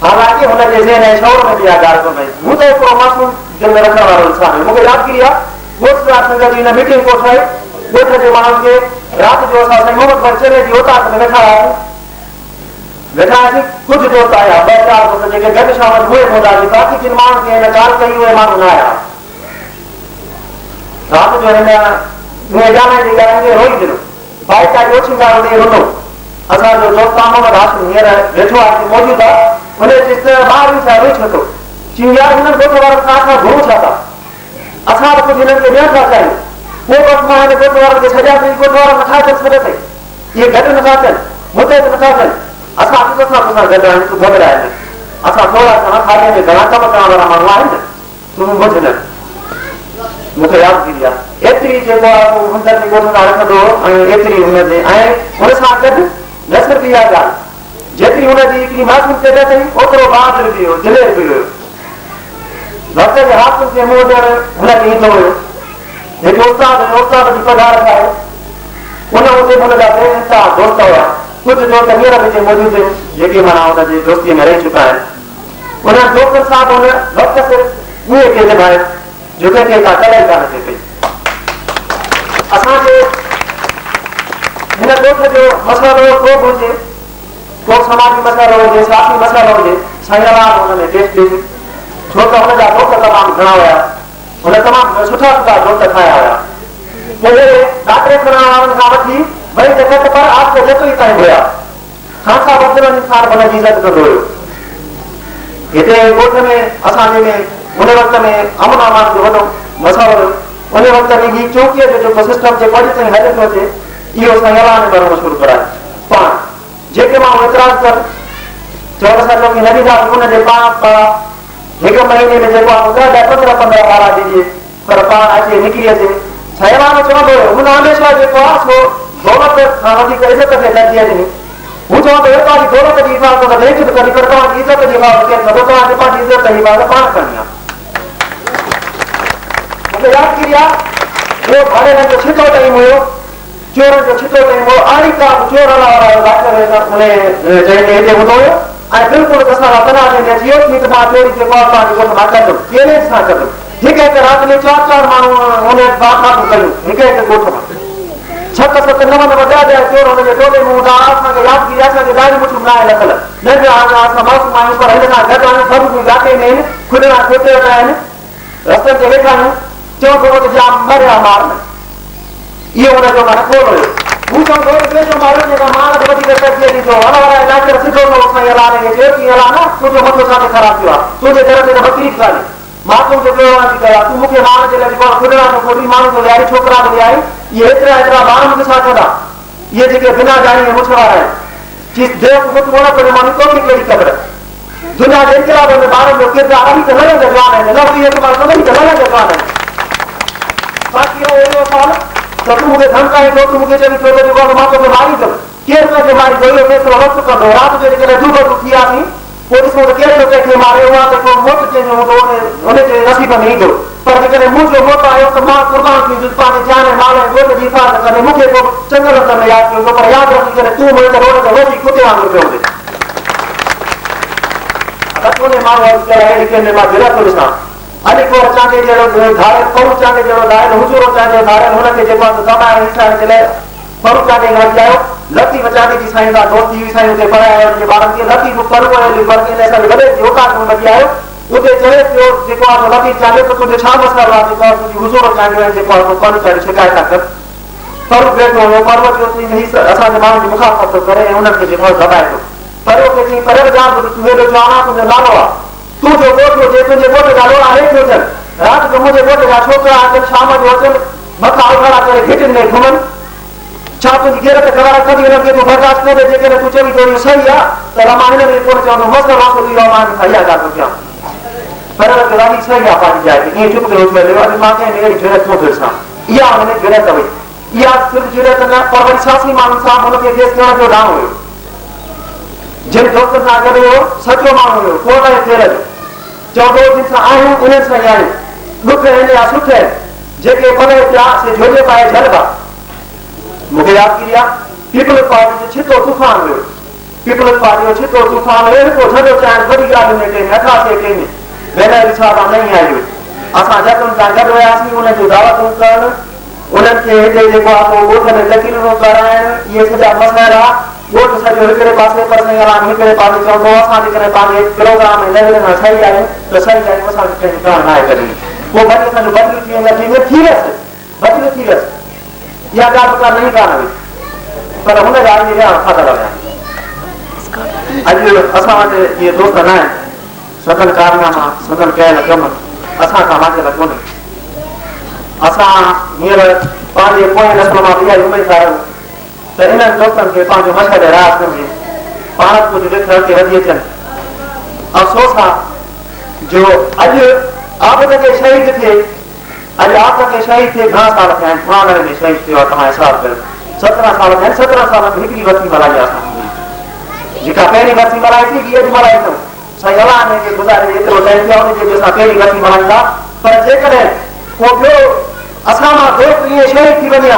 हालांकि हुनजे ज़हन ऐं शौर में बि इहा ॻाल्हि कोन्हे हू त हिकिड़ो मासूम दिलि में रखण वारो इंसान आहे मूंखे यादगिरी आहे ॻोठ संगत जी हिन मीटिंग कोठ आहे ॻोठ जे माण्हुनि खे राति जो असां साईं मोहम्मद बरचरे जी औताक में वेठा हुआसीं कुझु दोस्त आया ॿ चार दोस्त जेके गॾु शाम उहे हूंदासीं बाक़ी जिन माण्हुनि खे हिन ॻाल्हि कई उहे माण्हू न आया राति जो हिन उहे ॻाल्हाइण जी ॻाल्हि खे रोई ॾिनो बाइक आहे ओछिंदा हुन रुनो असांजो दोस्त मोहम्मद हाशिम हींअर वेठो आहे मौजूदु आहे हुनजे ॿार छा रोई छो थो चई यार हिननि ॻोठ वारनि खां असां घुरूं छा था असां त कुझु हिननि खे ॾियण था चाहियूं पोइ बसि मां हिन ॻोठ वारनि खे सॼा ॻोठ वारा नथा अचनि सॾ ते इहे गॾु नथा अचनि मुतहिद नथा थियनि असां असां गॾु आहियूं तूं घबराए असां थोरा घणा खाधे में घणा कम करण वारा माण्हू आहिनि तूं ॿुध न मूंखे यादगिरी आहे एतिरी जेको आहे हुनजे ॻोठ सां रखंदो ऐं एतिरी हुनजे ऐं हुन सां गॾु न सिर्फ़ु इहा ॻाल्हि जेतिरी हुनजी हिकिड़ी मासूम तइदाद अथई ओतिरो बहादुर बि हुयो दिलेर बि हुयो वक़्त जे हाकिम खे मुंहुं ॾियणु हुनखे ईंदो हुयो हिकु उस्ताद जी पघार ठाहे उन हुते हुनजा बेइंतिहा दोस्त हुआ कुझु दोस्त हींअर बि मौजूदु आहिनि जेके माना हुनजी दोस्तीअ में रही चुका आहिनि उन दोस्तनि सां बि हुन वक़्त सिर्फ़ु उहे खे निभाए जो कंहिंखे का कॾहिं कान थिए पई असांखे हिन ॻोठ जो मसालो को बि हुजे को समाजी मसालो हुजे सियासी मसालो हुजे साईं हुन में पेश ॾिजे छो त हुनजा दोस्त तमामु घणा हुया हुन तमामु सुठा सुठा दोस्त ठाहिया हुया पोइ ॾाकिरे खणण वारनि खां वठी वरी त घटि पर आज जेतिरी ताईं हुया खासा वधण इंसान हुनजी इज़त कंदो हुयो हिते ॻोठ में असांजे में उन वक़्त में अमन अमान जो वॾो मसालो हुयो उन वक़्त में ही चौकीअ जो जेको सिस्टम जेको अॼु ताईं हले थो अचे इहो साईं अलाह ने ॾाढो मशहूरु कराए पाण जेके माण्हू एतिराज़ कनि चवनि असां चौकी न ॾींदासीं हुनजे पाण हिकु महीने में जेको आहे 15 ॿारहं ॾिजे पर पाण अचे निकिरी अचे साईं अलाह चवंदो हुयो हुन हमेशह जेको आहे सो दौलत खां वधीक इज़त खे तरजीह ॾिनी हू चवंदो हुयो तव्हांजी दौलत जी हिफ़ाज़त ॿिए खे बि करी पर तव्हांजी इज़त जी हिफ़ाज़त केरु कंदो तव्हांखे पंहिंजी इज़त जी हिफ़ाज़त पाण करणी आहे मूंखे यादगिरी आहे उहो भाड़े जो छितो टाइम हुयो चोरनि जो छितो टाइम हुयो आड़ी का चोर हलण वारा डॉक्टर हिते हूंदो हुयो ऐं बिल्कुलु असां तनाव में अची वियो की त मां चोरी जेको आहे तव्हांजे ॻोठ मां कंदुमि कहिड़े सां कंदुमि हिकु हिकु राति में 4 माण्हू हुन बातूं कयूं हिकु हिकु ॻोठ मां 6 7 9 9 ॾह चोर हुनजे टोले में हूंदा असांखे यादगिरी असांखे ॾाढी मुठियूं न आहे लथल नंढा असां मासूम आहियूं पर हिन सां गॾु आहियूं सभु इलाइक़े में आहिनि खुलिया खोटे वेठा आहिनि रस्तनि ते वेठा आहियूं चऊं थोरो त जाम मरिया मार इहो हुनजो माना खोल हुयो हू चवंदो हुयो ॿिए जो माण्हू जेका मार वधीक तरजीह ॾींदो वण वारा इलाइक़े सिधो न साईं अलाह ने चयो की अलाह न तुंहिंजो मथो छाते ख़राबु थियो आहे तुंहिंजे घर ते त बकरी कान्हे मां तुंहिंजो कयो तूं मूंखे मार जे लाइ जेको खुॾड़ा जो कोई माण्हू थो विहारी छोकिरा थो विहारी इहे एतिरा ॿार मूंखे छा कंदा इहे जेके बिना जाणी में मुछ वारा आहिनि चीज देव पुट वण करे माण्हू तोखे कहिड़ी ख़बर दुनिया जे इनकलाब में ॿारनि जो किरदारु अभी त लॻनि जवान आहिनि न इहे त माण्हू सभई त लॻनि जवान आहिनि बाक़ी अहिड़ो सवाल त तूं मूंखे धमकाए थो तूं मूंखे चई थो त जेको मां तोखे मारींदुमि केरु तुंहिंजे मारी थो इहो फैसलो वक़्तु कंदो राति जो जेकॾहिं दूबू थी वियासीं पोइ ॾिसो त कहिड़े कंहिंखे मारे उहा त को मौत जंहिंजो हूंदो नसीब में ईंदो पर जेकॾहिं मुंहिंजो मौत आयो त मां क़ुर्बान थींदुसि पंहिंजे जान माल ऐं ॻोठ जी हिफ़ाज़त कॾहिं मूंखे को चङो रत में यादि कयो पर यादि रखी करे तूं मुंहिंजे रोड ते वञी कुते वांगुरु पियो हूंदे कोन्हे माण्हू अहिड़ी कंहिंमें मां गिरत थो ॾिसां अॼु को चांहि जहिड़ो धारे परू चांहि जहिड़ो धारे हुजूरो चांहि धारे हुनखे जेको आहे दबाए हिसाब जे लाइ परू चांहि वठी आयो लती बचाती जी साईं खां दोस्ती हुई साईं हुते पढ़ाया हुनजे ॿारनि खे लती परू असांजे वॾे योगा वठी आयो उते चए पियो जेको आहे लती चांहि त तुंहिंजो छा मसइलो आहे जेको आहे तुंहिंजी हुजूरो चांहि जेको आहे परू चांहि शिकायत था कर परू वेठो हुयो पर्व जो असांजे माण्हुनि जी मुखाफ़त थो करे ऐं उन्हनि खे जेको आहे दबाए थो पर्व खे चई पर जाम तूं हेॾो चवां तुंहिंजो नालो आहे तूं जो ॻोठ हुजे तुंहिंजे ॻोठ जा लोड़ा हेठि हुजनि राति जो मुंहिंजे ॻोठ जा छोकिरा अचनि शाम जो अचनि मथां उघाड़ा करे घिटियुनि में घुमनि छा तुंहिंजी गेरत करार कॾहिं हुननि खे तूं बर्दाश्त करे जेकॾहिं तूं चवी थो इहो सही आहे त मां हिन में कोन चवंदो मसइलो वासुल इहो मां इहा ॻाल्हि थो कयां पर ॾाढी सही आहे पंहिंजी जाइ ते ईअं चुप करे अॼु मां कंहिं अहिड़ी ज़रूरत थो ॾिसां इहा हुन में ज़रूरत हुई इहा सिर्फ़ु ज़रूरत न पर वरी सासी माण्हुनि सां हुनखे फेस करण जो ॾांहुं हुयो जिन दोस्तनि सां गॾु हुयो सचो माण्हू हुयो कोन थियल जो चवंदो जिन सां आहियूं उन्हनि सां ई आहियूं ॾुख आहिनि या सुख आहिनि जेके पले पिया से झोले पाए झलबा मूंखे यादगिरी आहे पीपल्स पार्टी जो छितो तूफ़ान हुयो पीपल्स पार्टी जो छितो तूफ़ान हुयो हिकु झॾो चाहिनि वॾी ॻाल्हि में कई 88 में वेनर साहब नहीं आई हुई असां जतुनि सां गॾु वियासीं उन्हनि जूं दावतूं करणु उन्हनि खे हिते जेको आहे ॻोठ में तकलीफ़ूं कराइण इहे सॼा मसइला ॻोठ सॼो हिकिड़े पासे पर साईं आराम हिकिड़े पासे चवंदो असां जेकॾहिं पंहिंजे प्रोग्राम में लेवल सां सही आहियूं त सही आहियूं असांखे कंहिंजी करणु न आहे कॾहिं पोइ वरी असांजो बदिली थी वेंदा थी वियसि बदिली थी वियसि इहा ॻाल्हि प्रकार नहीं कान हुई पर हुन ॻाल्हि जी ॼाण फाथल हुया अॼु असां वटि इहे दोस्त न आहिनि सदन कारनामा सदन कयल कम असां खां वाजियल कोन्हे असां हींअर पंहिंजे पोएं नस्ल मां इहा उमेद आहियूं त इन्हनि दोस्तनि खे पंहिंजो मशहद राज सम्झे पाण कुझु ॾिसण खे वधी अचनि अफ़सोस आहे जो अॼु आबद खे शहीद थिए अॼु आबद खे शहीद थिए घणा साल थिया आहिनि 93 में शहीद थियो आहे तव्हां हिसाब कयो 17 साल थिया आहिनि 17 साल में हिकिड़ी वरसी मल्हाई असां जेका पहिरीं वरसी मल्हाई थी इहा मल्हाई अथऊं साईं अलाह ने गुज़ारे एतिरो टाइम थियो उनजे असां पहिरीं वरसी मल्हाईंदा पर जेकॾहिं को ॿियो असां मां दोस्त ईअं शहीद थी वञे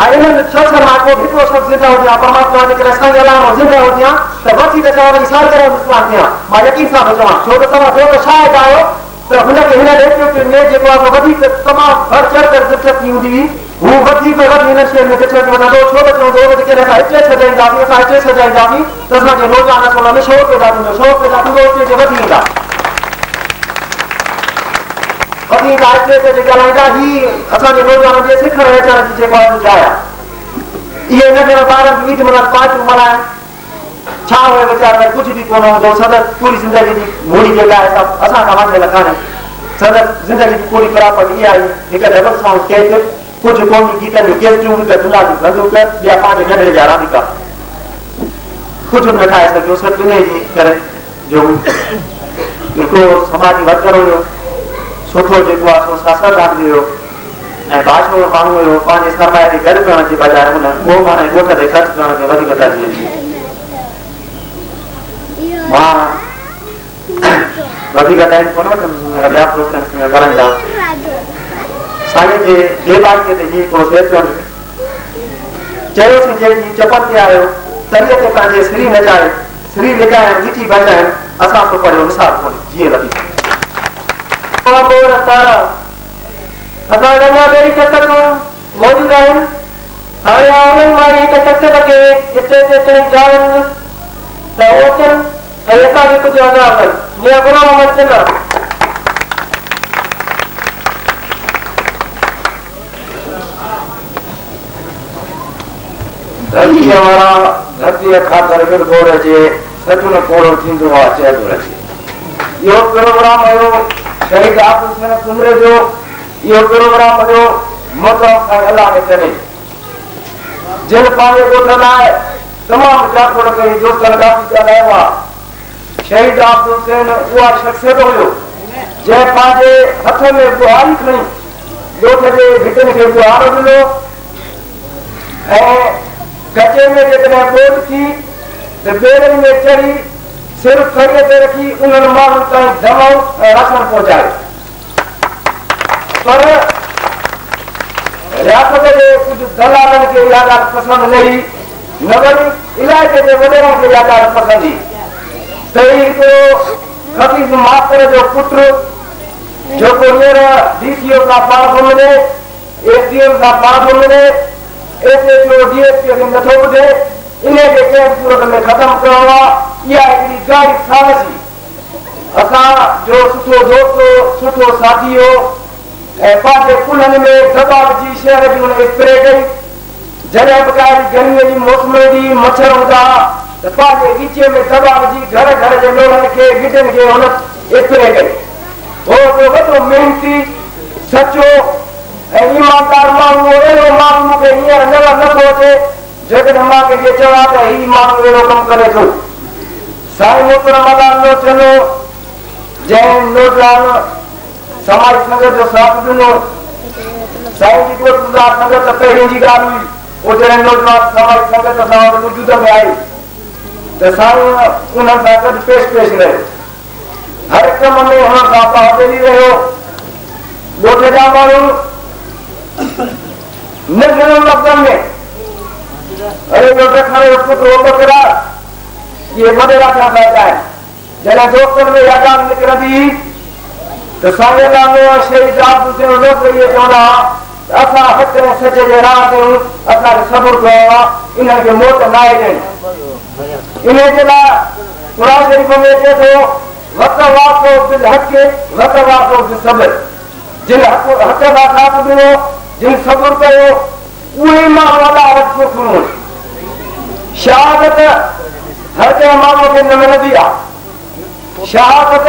ऐं इन्हनि शख़्सनि मां को हिकिड़ो शख़्स ज़िंदा हुजे परमात्मा जेकॾहिं साईं अलाह मां ज़िंदा हुजे त वठी त चवां वरी सालगिरह मुस्लमान थिया मां यकीन सां थो चवां छो त तव्हां ॿियो त शायदि आहियो त हुनखे हिन एटीट्यूड में जेको आहे वधीक तमामु भर चढ़ करे दिलचस्पी थी हूंदी हुई हू वधीक हिन शइ में दिलचस्पी वठंदो छो त चवंदो जेकॾहिं असां हिते सजाईंदासीं त असांखे रोज़ाना नसुल में शौक़ पैदा थींदो उते वधी ईंदा ॻाल्हाईंदा ही असांजे रोज़ाना जे सिखण अचण जी जेको आहे जाइ आहे इहे नंढे ॿारनि ईद मल्हाइनि पार्टियूं मल्हाइनि छा हुए वीचारा कुझु बि कोन हूंदो सदर पूरी ज़िंदगी जी मूड़ी जेका आहे सभु असां खां वाजियल कान्हे सदर ज़िंदगी जी पूरी ख़राबत इहा आहे हिकु डबल साउंड केक कुझु क़ौमी गीतनि जूं केतिरियूं हिकु दुला जूं बंदूक ॿिया पंहिंजे नंढड़े जा रांदिका कुझु न ठाहे सघियो सभु इन जी करे जो हिकिड़ो समाजी वर्कर हुयो सुठो जेको आहे सो शासनदार हुयो ऐं भाषो माण्हू हुयो पंहिंजे सरमाए खे गॾु करण जे बजाए हुन उहो माना ॻोठ ते ख़र्चु करण खे वधीक तरजीह ॾिनी मां वधीक टाइम कोन वठंदुमि ॿिया प्रोग्राम ॻाल्हाईंदा साईं जे बेबाकीअ ते जी हिकिड़ो शेर चयोसीं जंहिंजी चपन ते आयो तरीअ ते पंहिंजे श्री नचाए श्री लिकाइनि ॾिठी बचाइनि असां तो पढ़ियो निसाब कोन्हे जीअं लॻी मौजूद आहिनि हाणे उन्हनि मां हिकु शख़्स खे हिते जाइनि त अचनि ऐं असांखे कुझु अदा कनि जीअं गुलाम अहमद सिन्हा धरतीअ वारा धरतीअ खां दरगुर गोड़ जे सचुन कोड़ो थींदो आहे चइबो रहे इहो प्रोग्राम हुयो शहीद आबुल हुसैन कुमरे जो इहो प्रोग्राम हुयो मोहतरम साईं अलाह ने करे जिन पंहिंजे ॻोठ लाइ तमामु जागोड़ कई दोस्तनि खां बि ॻाल्हायो आहे शहीद आबुल हुसैन उहा शख़्सियत हुयो जंहिं पंहिंजे हथ में बुहारी खणी ॻोठ जे भिटियुनि खे बुहारो ॾिनो ऐं कचे में जेकॾहिं ॿोॾ थी त ॿेड़ियुनि में चढ़ी सिर खड़ीअ ते रखी उन्हनि माण्हुनि ताईं दवाऊं ऐं राशन पहुचायो पर रियासत जे कुझु दलालनि खे इहा ॻाल्हि पसंदि न हुई, न वरी इलाइक़े जे वॾेरनि खे इहा ॻाल्हि पसंदि हुई त ही हिकिड़ो खतीब मास्तर जो पुटु जेको हींअर DCO सां पाण थो मिले, SDM सां पाण थो मिले, SHO DSP खे नथो ॿुधे, इन खे कंहिं सूरत में ख़तमु करणो आहे। इहा हिकिड़ी गाढ़ी साज़िश असांजो सुठो दोस्त सुठो साथी हो ऐं पंहिंजे कुलनि में दॿा विझी शहर जी हुन स्प्रे कई। जॾहिं बि काई गर्मीअ जी मौसम जी मच्छर हूंदा त पंहिंजे रीचे में दॿा विझी घर घर जे लोड़नि खे गिटनि खे हुन स्प्रे कई। हो हिकिड़ो वॾो महिनती सचो ऐं ईमानदार माण्हू, अहिड़ो माण्हू मूंखे हींअर नथो अचे जेकॾहिं मां कंहिंखे चवां त ही माण्हू अहिड़ो कमु करे थो। साईं मोहतरम अलाह चलो जंहिं नौजवान समाज संगत जो साथ ॾिनो, साईं जी गुरुद्वारा संगत पहिरीं जी ॻाल्हि हुई, उहो जॾहिं नौजवान समाज संगत सां वजूद में आई त साईं उन्हनि सां गॾु पेश रहियो, हर कम में हुन सां बहादुरी रहियो। ॻोठ जा माण्हू नंढड़नि लफ़्ज़नि में अरे ॻोठ खणे पुटु बकरा इहे वॾेरा थिया था चाहिनि। जॾहिं दोस्तनि में इहा ॻाल्हि निकिरंदी त साईं नालो शहीद हुसैन लोग इहे चवंदा त असां हक़ ऐं सच जे राह कयूं, असांखे सबुरु कयो आहे, इन्हनि खे मौत न आहे ॾियणी। इन जे लाइ क़ुरान शरीफ़ में अचे थो वतवासो बिल हक़ वतवासो बिल सब्र। जिन हक़ सां साथ ॾिनो, जिन सबुरु कयो, उहे माण्हू अलाह वटि सुखियूं आहिनि। शहादत हर कंहिं माण्हू खे न मिलंदी आहे, शहादत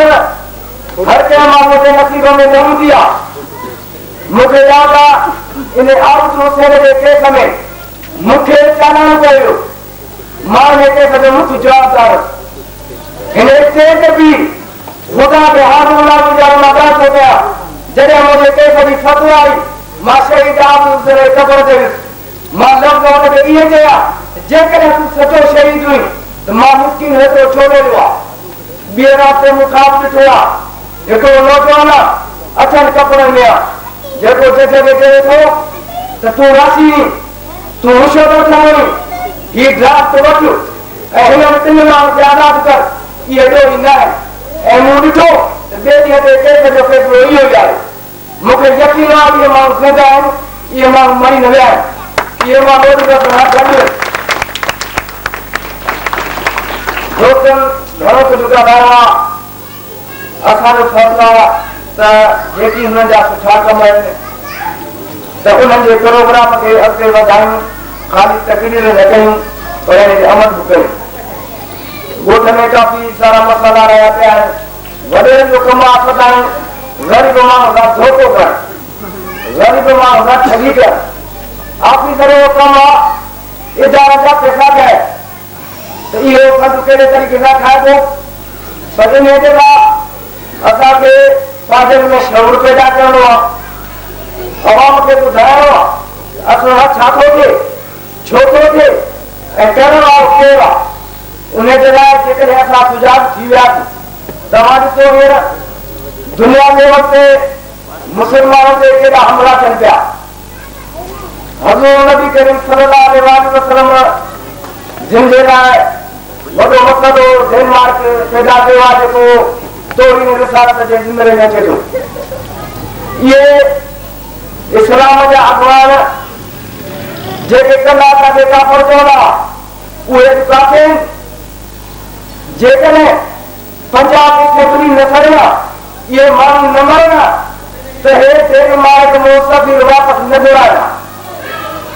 हर कंहिं माण्हू खे नसीब में न हूंदी आहे। मूंखे यादि आहे इन आबुद हुसैन जे केस में मूंखे चालान कयो, मां हिन केस जो मुख्य जवाबदार हिन स्टेज बि ख़ुदा खे हाज़िर गुज़ार मां थो कयां। जॾहिं मुंहिंजे केस जी फतवा आई, मां शहीद आबुद हुसैन खे ख़बर ॾिनी, मां लफ़्ज़ हुनखे इहे चया जेकॾहिं तूं सचो शहीद हुई त मां मुस्किन हेतिरो छो ॾियो आहे। ॿिए राति मूं ख़्वाब ॾिठो आहे, हिकिड़ो नौजवान आहे अछनि कपिड़नि में आहे, जेको जज खे चए थो त तूं रासी तूं होशियारु ठहणी, हीउ ड्राफ्ट वठ ऐं हिन टिनि माण्हुनि खे आज़ादु कर, इहे ॾोही न आहे। ऐं मूं ॾिठो त ॿिए ॾींहं ते केस जो फ़ैसिलो इहो ई आहे। मूंखे यकीन आहे इहे माण्हू ज़िंदा आहिनि, इहे माण्हू मरी न विया आहिनि, इहे माण्हू गॾु दोस्तनि घणो कुझु ॻाल्हायो आहे। असांजो फ़ैसिलो आहे त जेकी हुननि जा सुठा कम आहिनि त उन्हनि जे प्रोग्राम खे अॻिते वधायूं, ख़ाली तकरीर न कयूं पर हिन ते अमल बि कयूं। ॻोठ में काफ़ी सारा मसाला रहिया पिया आहिनि, वॾेरनि जो कमु आहे सदायूं ग़रीब माण्हू सां धोखो करणु, ग़रीब माण्हू सां ठगी करणु। ऑफिसर जो कमु आहे इदारनि जा पैसा ॾियणु, त इहो फंड कहिड़े तरीक़े सां ठाहिबो, पर इन जे लाइ असांखे पंहिंजे में शौर पैदा करणो आहे, अवाम खे ॿुधाइणो आहे असां वटि छा थो थिए, छो थो थिए ऐं करण वारो केरु आहे। उन जे लाइ जेकॾहिं असां सुजाग थी वियासीं, तव्हां ॾिसो हींअर दुनिया जे वक़्तु मुस्लमाननि ते केॾा हमला थियनि पिया। हज़ूर नबी करीम सल्लल्लाहु अलैहि वसल्लम जिन जे लाइ वॾो मसइलो डेनमार्क पैदा कयो आहे, जेको तोहीन रिसालत जे ज़िमरे में अचे थो। इहे इस्लाम जा अॻवान जेके कंदा खे काफ़िर चवंदा उहे बि काफ़िर आहिनि। जेकॾहिं पंजाब में केतिरी न सड़िया इहे माण्हू न मरनि त हे डेनमार्क मुस्तक़बिल वापसि न घुराइणा,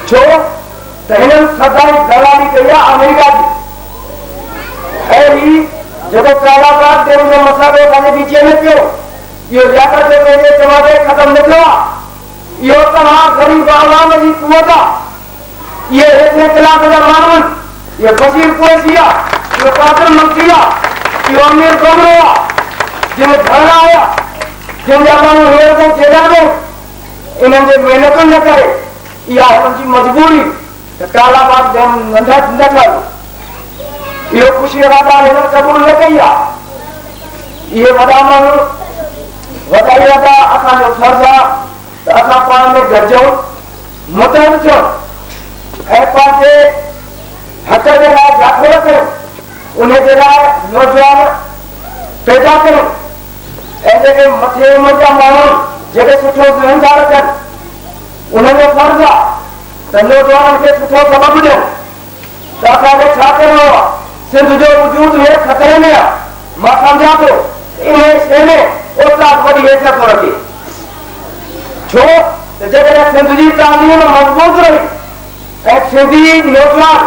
छो त हिननि सदाई दलाली कई आहे अमेरिका जी। ऐं ही जेको कालाबाद जो मसालो पंहिंजे विच में पियो, इहो लियाकत जे पंहिंजे चवादे ख़तमु न थियो आहे। इहो तव्हां ग़रीब आवाम जी कुवत आहे। इहे हेठि कलाक जा माण्हू आहिनि, इहो बशीर कुरैशी आहे, इहो कासिम मंसी आहे, इहो अमीर कमरो आहे, जिन घर आया जिन जा माण्हू हींअर ताईं खेॾा पियो। इन्हनि जे महिनतुनि न करे इहा हिननि जी मजबूरी त कालाबाद नंढा न कयो। इहो ख़ुशी वादा हिननि क़बूल न कई आहे। इहे वॾा माण्हू वॾा इरादा असांजो फर्ज़ु आहे त असां पाण में गॾिजूं, मुतहद थियूं के लाइ दाख़िल कयूं, उन जे लाइ नौजवान पैदा कयूं ऐं जेके मथे उमिरि जा माण्हू जेके सुठो ज़िमेदार कनि उन्हनि जो फर्ज़ आहे त नौजवाननि खे सुठो सबक़ ॾियनि त असांखे छा करिणो आहे। सिंध जो वजूद में ख़तरे में आहे। मां सम्झां थो इन शइ में उस्ताद वॾी हैसियत थो रखे, छो त जेकॾहिं सिंध जी तालीम मज़बूत रही ऐं सिंधी नौजवान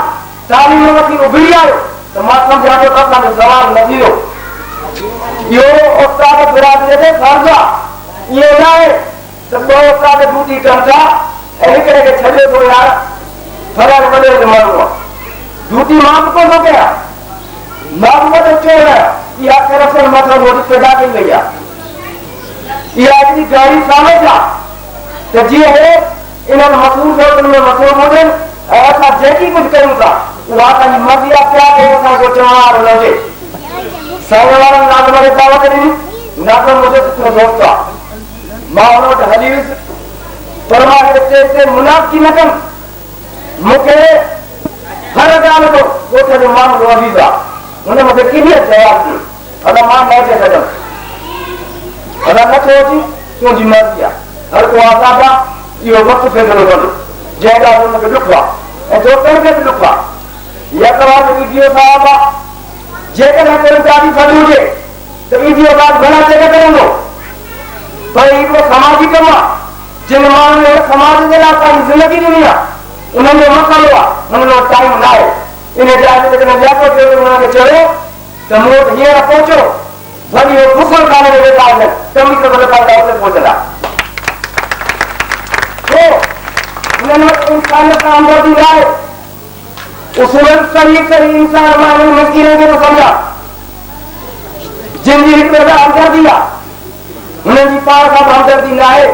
तालीम वठी उभरी आयो त मां सम्झां थो त असांजो सवाल न थींदो। इहो उस्ताद बिरादरीअ ते फर्ज़ आहे। इहो न आहे त ॿ उस्ताद ड्यूटी कनि था ऐं हिकिड़े खे छॾे थो यार फलाणे वॾे जो माण्हू आहे। ड्यूटी मां बि कोन थो कयां, मां बि वॾो चयो न, इहा करप्शन मथां रोटी पैदा कई वई आहे। इहा हिकिड़ी गहरी सामझ आहे त जीअं हे इन्हनि मसूर दोस्तनि में मसो ॿुधनि ऐं असां जेकी कुझु कयूं था उहा असांजी मर्ज़ी आहे, पिया कयूं असांजो चवण वारो न हुजे। साईं वारनि नाज़म खे दावत ॾिनी, नाज़म मुंहिंजो सुठो दोस्त आहे, मां हुन वटि हली वियुसि पर मां स्टेज ते मुनाफ़िकी न कमि। मूंखे हर ॻाल्हि जो ॻोठ जो माण्हू अज़ीज़ आहे, हुन मूंखे क्लियर जवाबु ॾिनो, अगरि मां न अचे सघंदुमि, अगरि नथो अची तुंहिंजी मर्ज़ी आहे, हर को आज़ाद आहे, इहो वक़्तु फ़ैसिलो कंदो जंहिं ॻाल्हि हुनखे ॾुख आहे ऐं दोस्तनि खे बि ॾुख आहे। इहा तव्हां जो ईडीओ साहिबु आहे, जेकॾहिं कोई ॾाढी फंड हुजे त ईडीओ साहिबु घणा चेक करंदो, पर हिकिड़ो समाजी कमु आहे जिन माण्हुनि समाज जे लाइ पंहिंजी ज़िंदगी ॾिनी आहे, उन्हनि जो मसइलो आहे, हुननि वटि टाइम न आहे। इन जाइ ते जेकॾहिं व्यापक थियो हुनखे चयो त मूं वटि हींअर पहुचो, वरी इहो गुसल खाने में वेठा आहिनि, कमी करे हुते पहुचंदा। छो हुननि वटि इंसानियत सां हमदर्दी न आहे। उसूलनि सही सही इंसान माण्हुनि मिसकीन खे थो सम्झा, जिन जी हिकु हमदर्दी आहे, हुननि जी पाण सां बि हमदर्दी न आहे,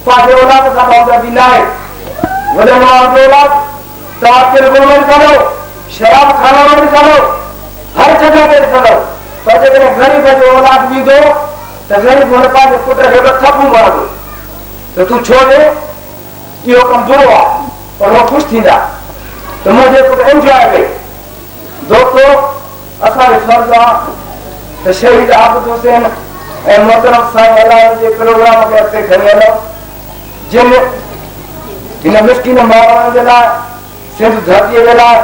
पंहिंजे औलाद सां बि हमदर्दी न आहे। वॾे माण्हुनि जो औलाद तव्हां तिरगुल में ॾिसंदो, शराब खाना में ॾिसंदो, हर जॻह ते ॾिसंदो, पर जेकॾहिं ग़रीब जो औलाद ईंदो त ग़रीब हुन पंहिंजे पुट खे थप्पू मारंदो त तूं छो ॾे, इहो कमु बुरो आहे, पर उहो ख़ुशि थींदा त मुंहिंजे पुटु एंजॉय कई। दोस्तो असांजो फर्ज़ आहे त शहीद आबिद हुसैन ऐं मोहतरम साईं अलाह जे प्रोग्राम खे अॻिते खणी हलो, जिन हिन मिसकिन माण्हुनि जे लाइ सिंध धरतीअ जे लाइ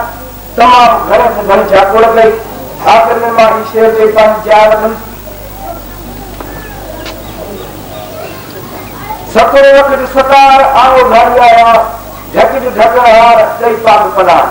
तमामु घणे से घणी झाकोड़ कई। आख़िर में मां हीउ शेर चई पंहिंजी जाइ वठंदुसि, सतरे वक़्तु सतार आओ घारी आया, ढक जो ढक हार ॾेई पाक पनाह।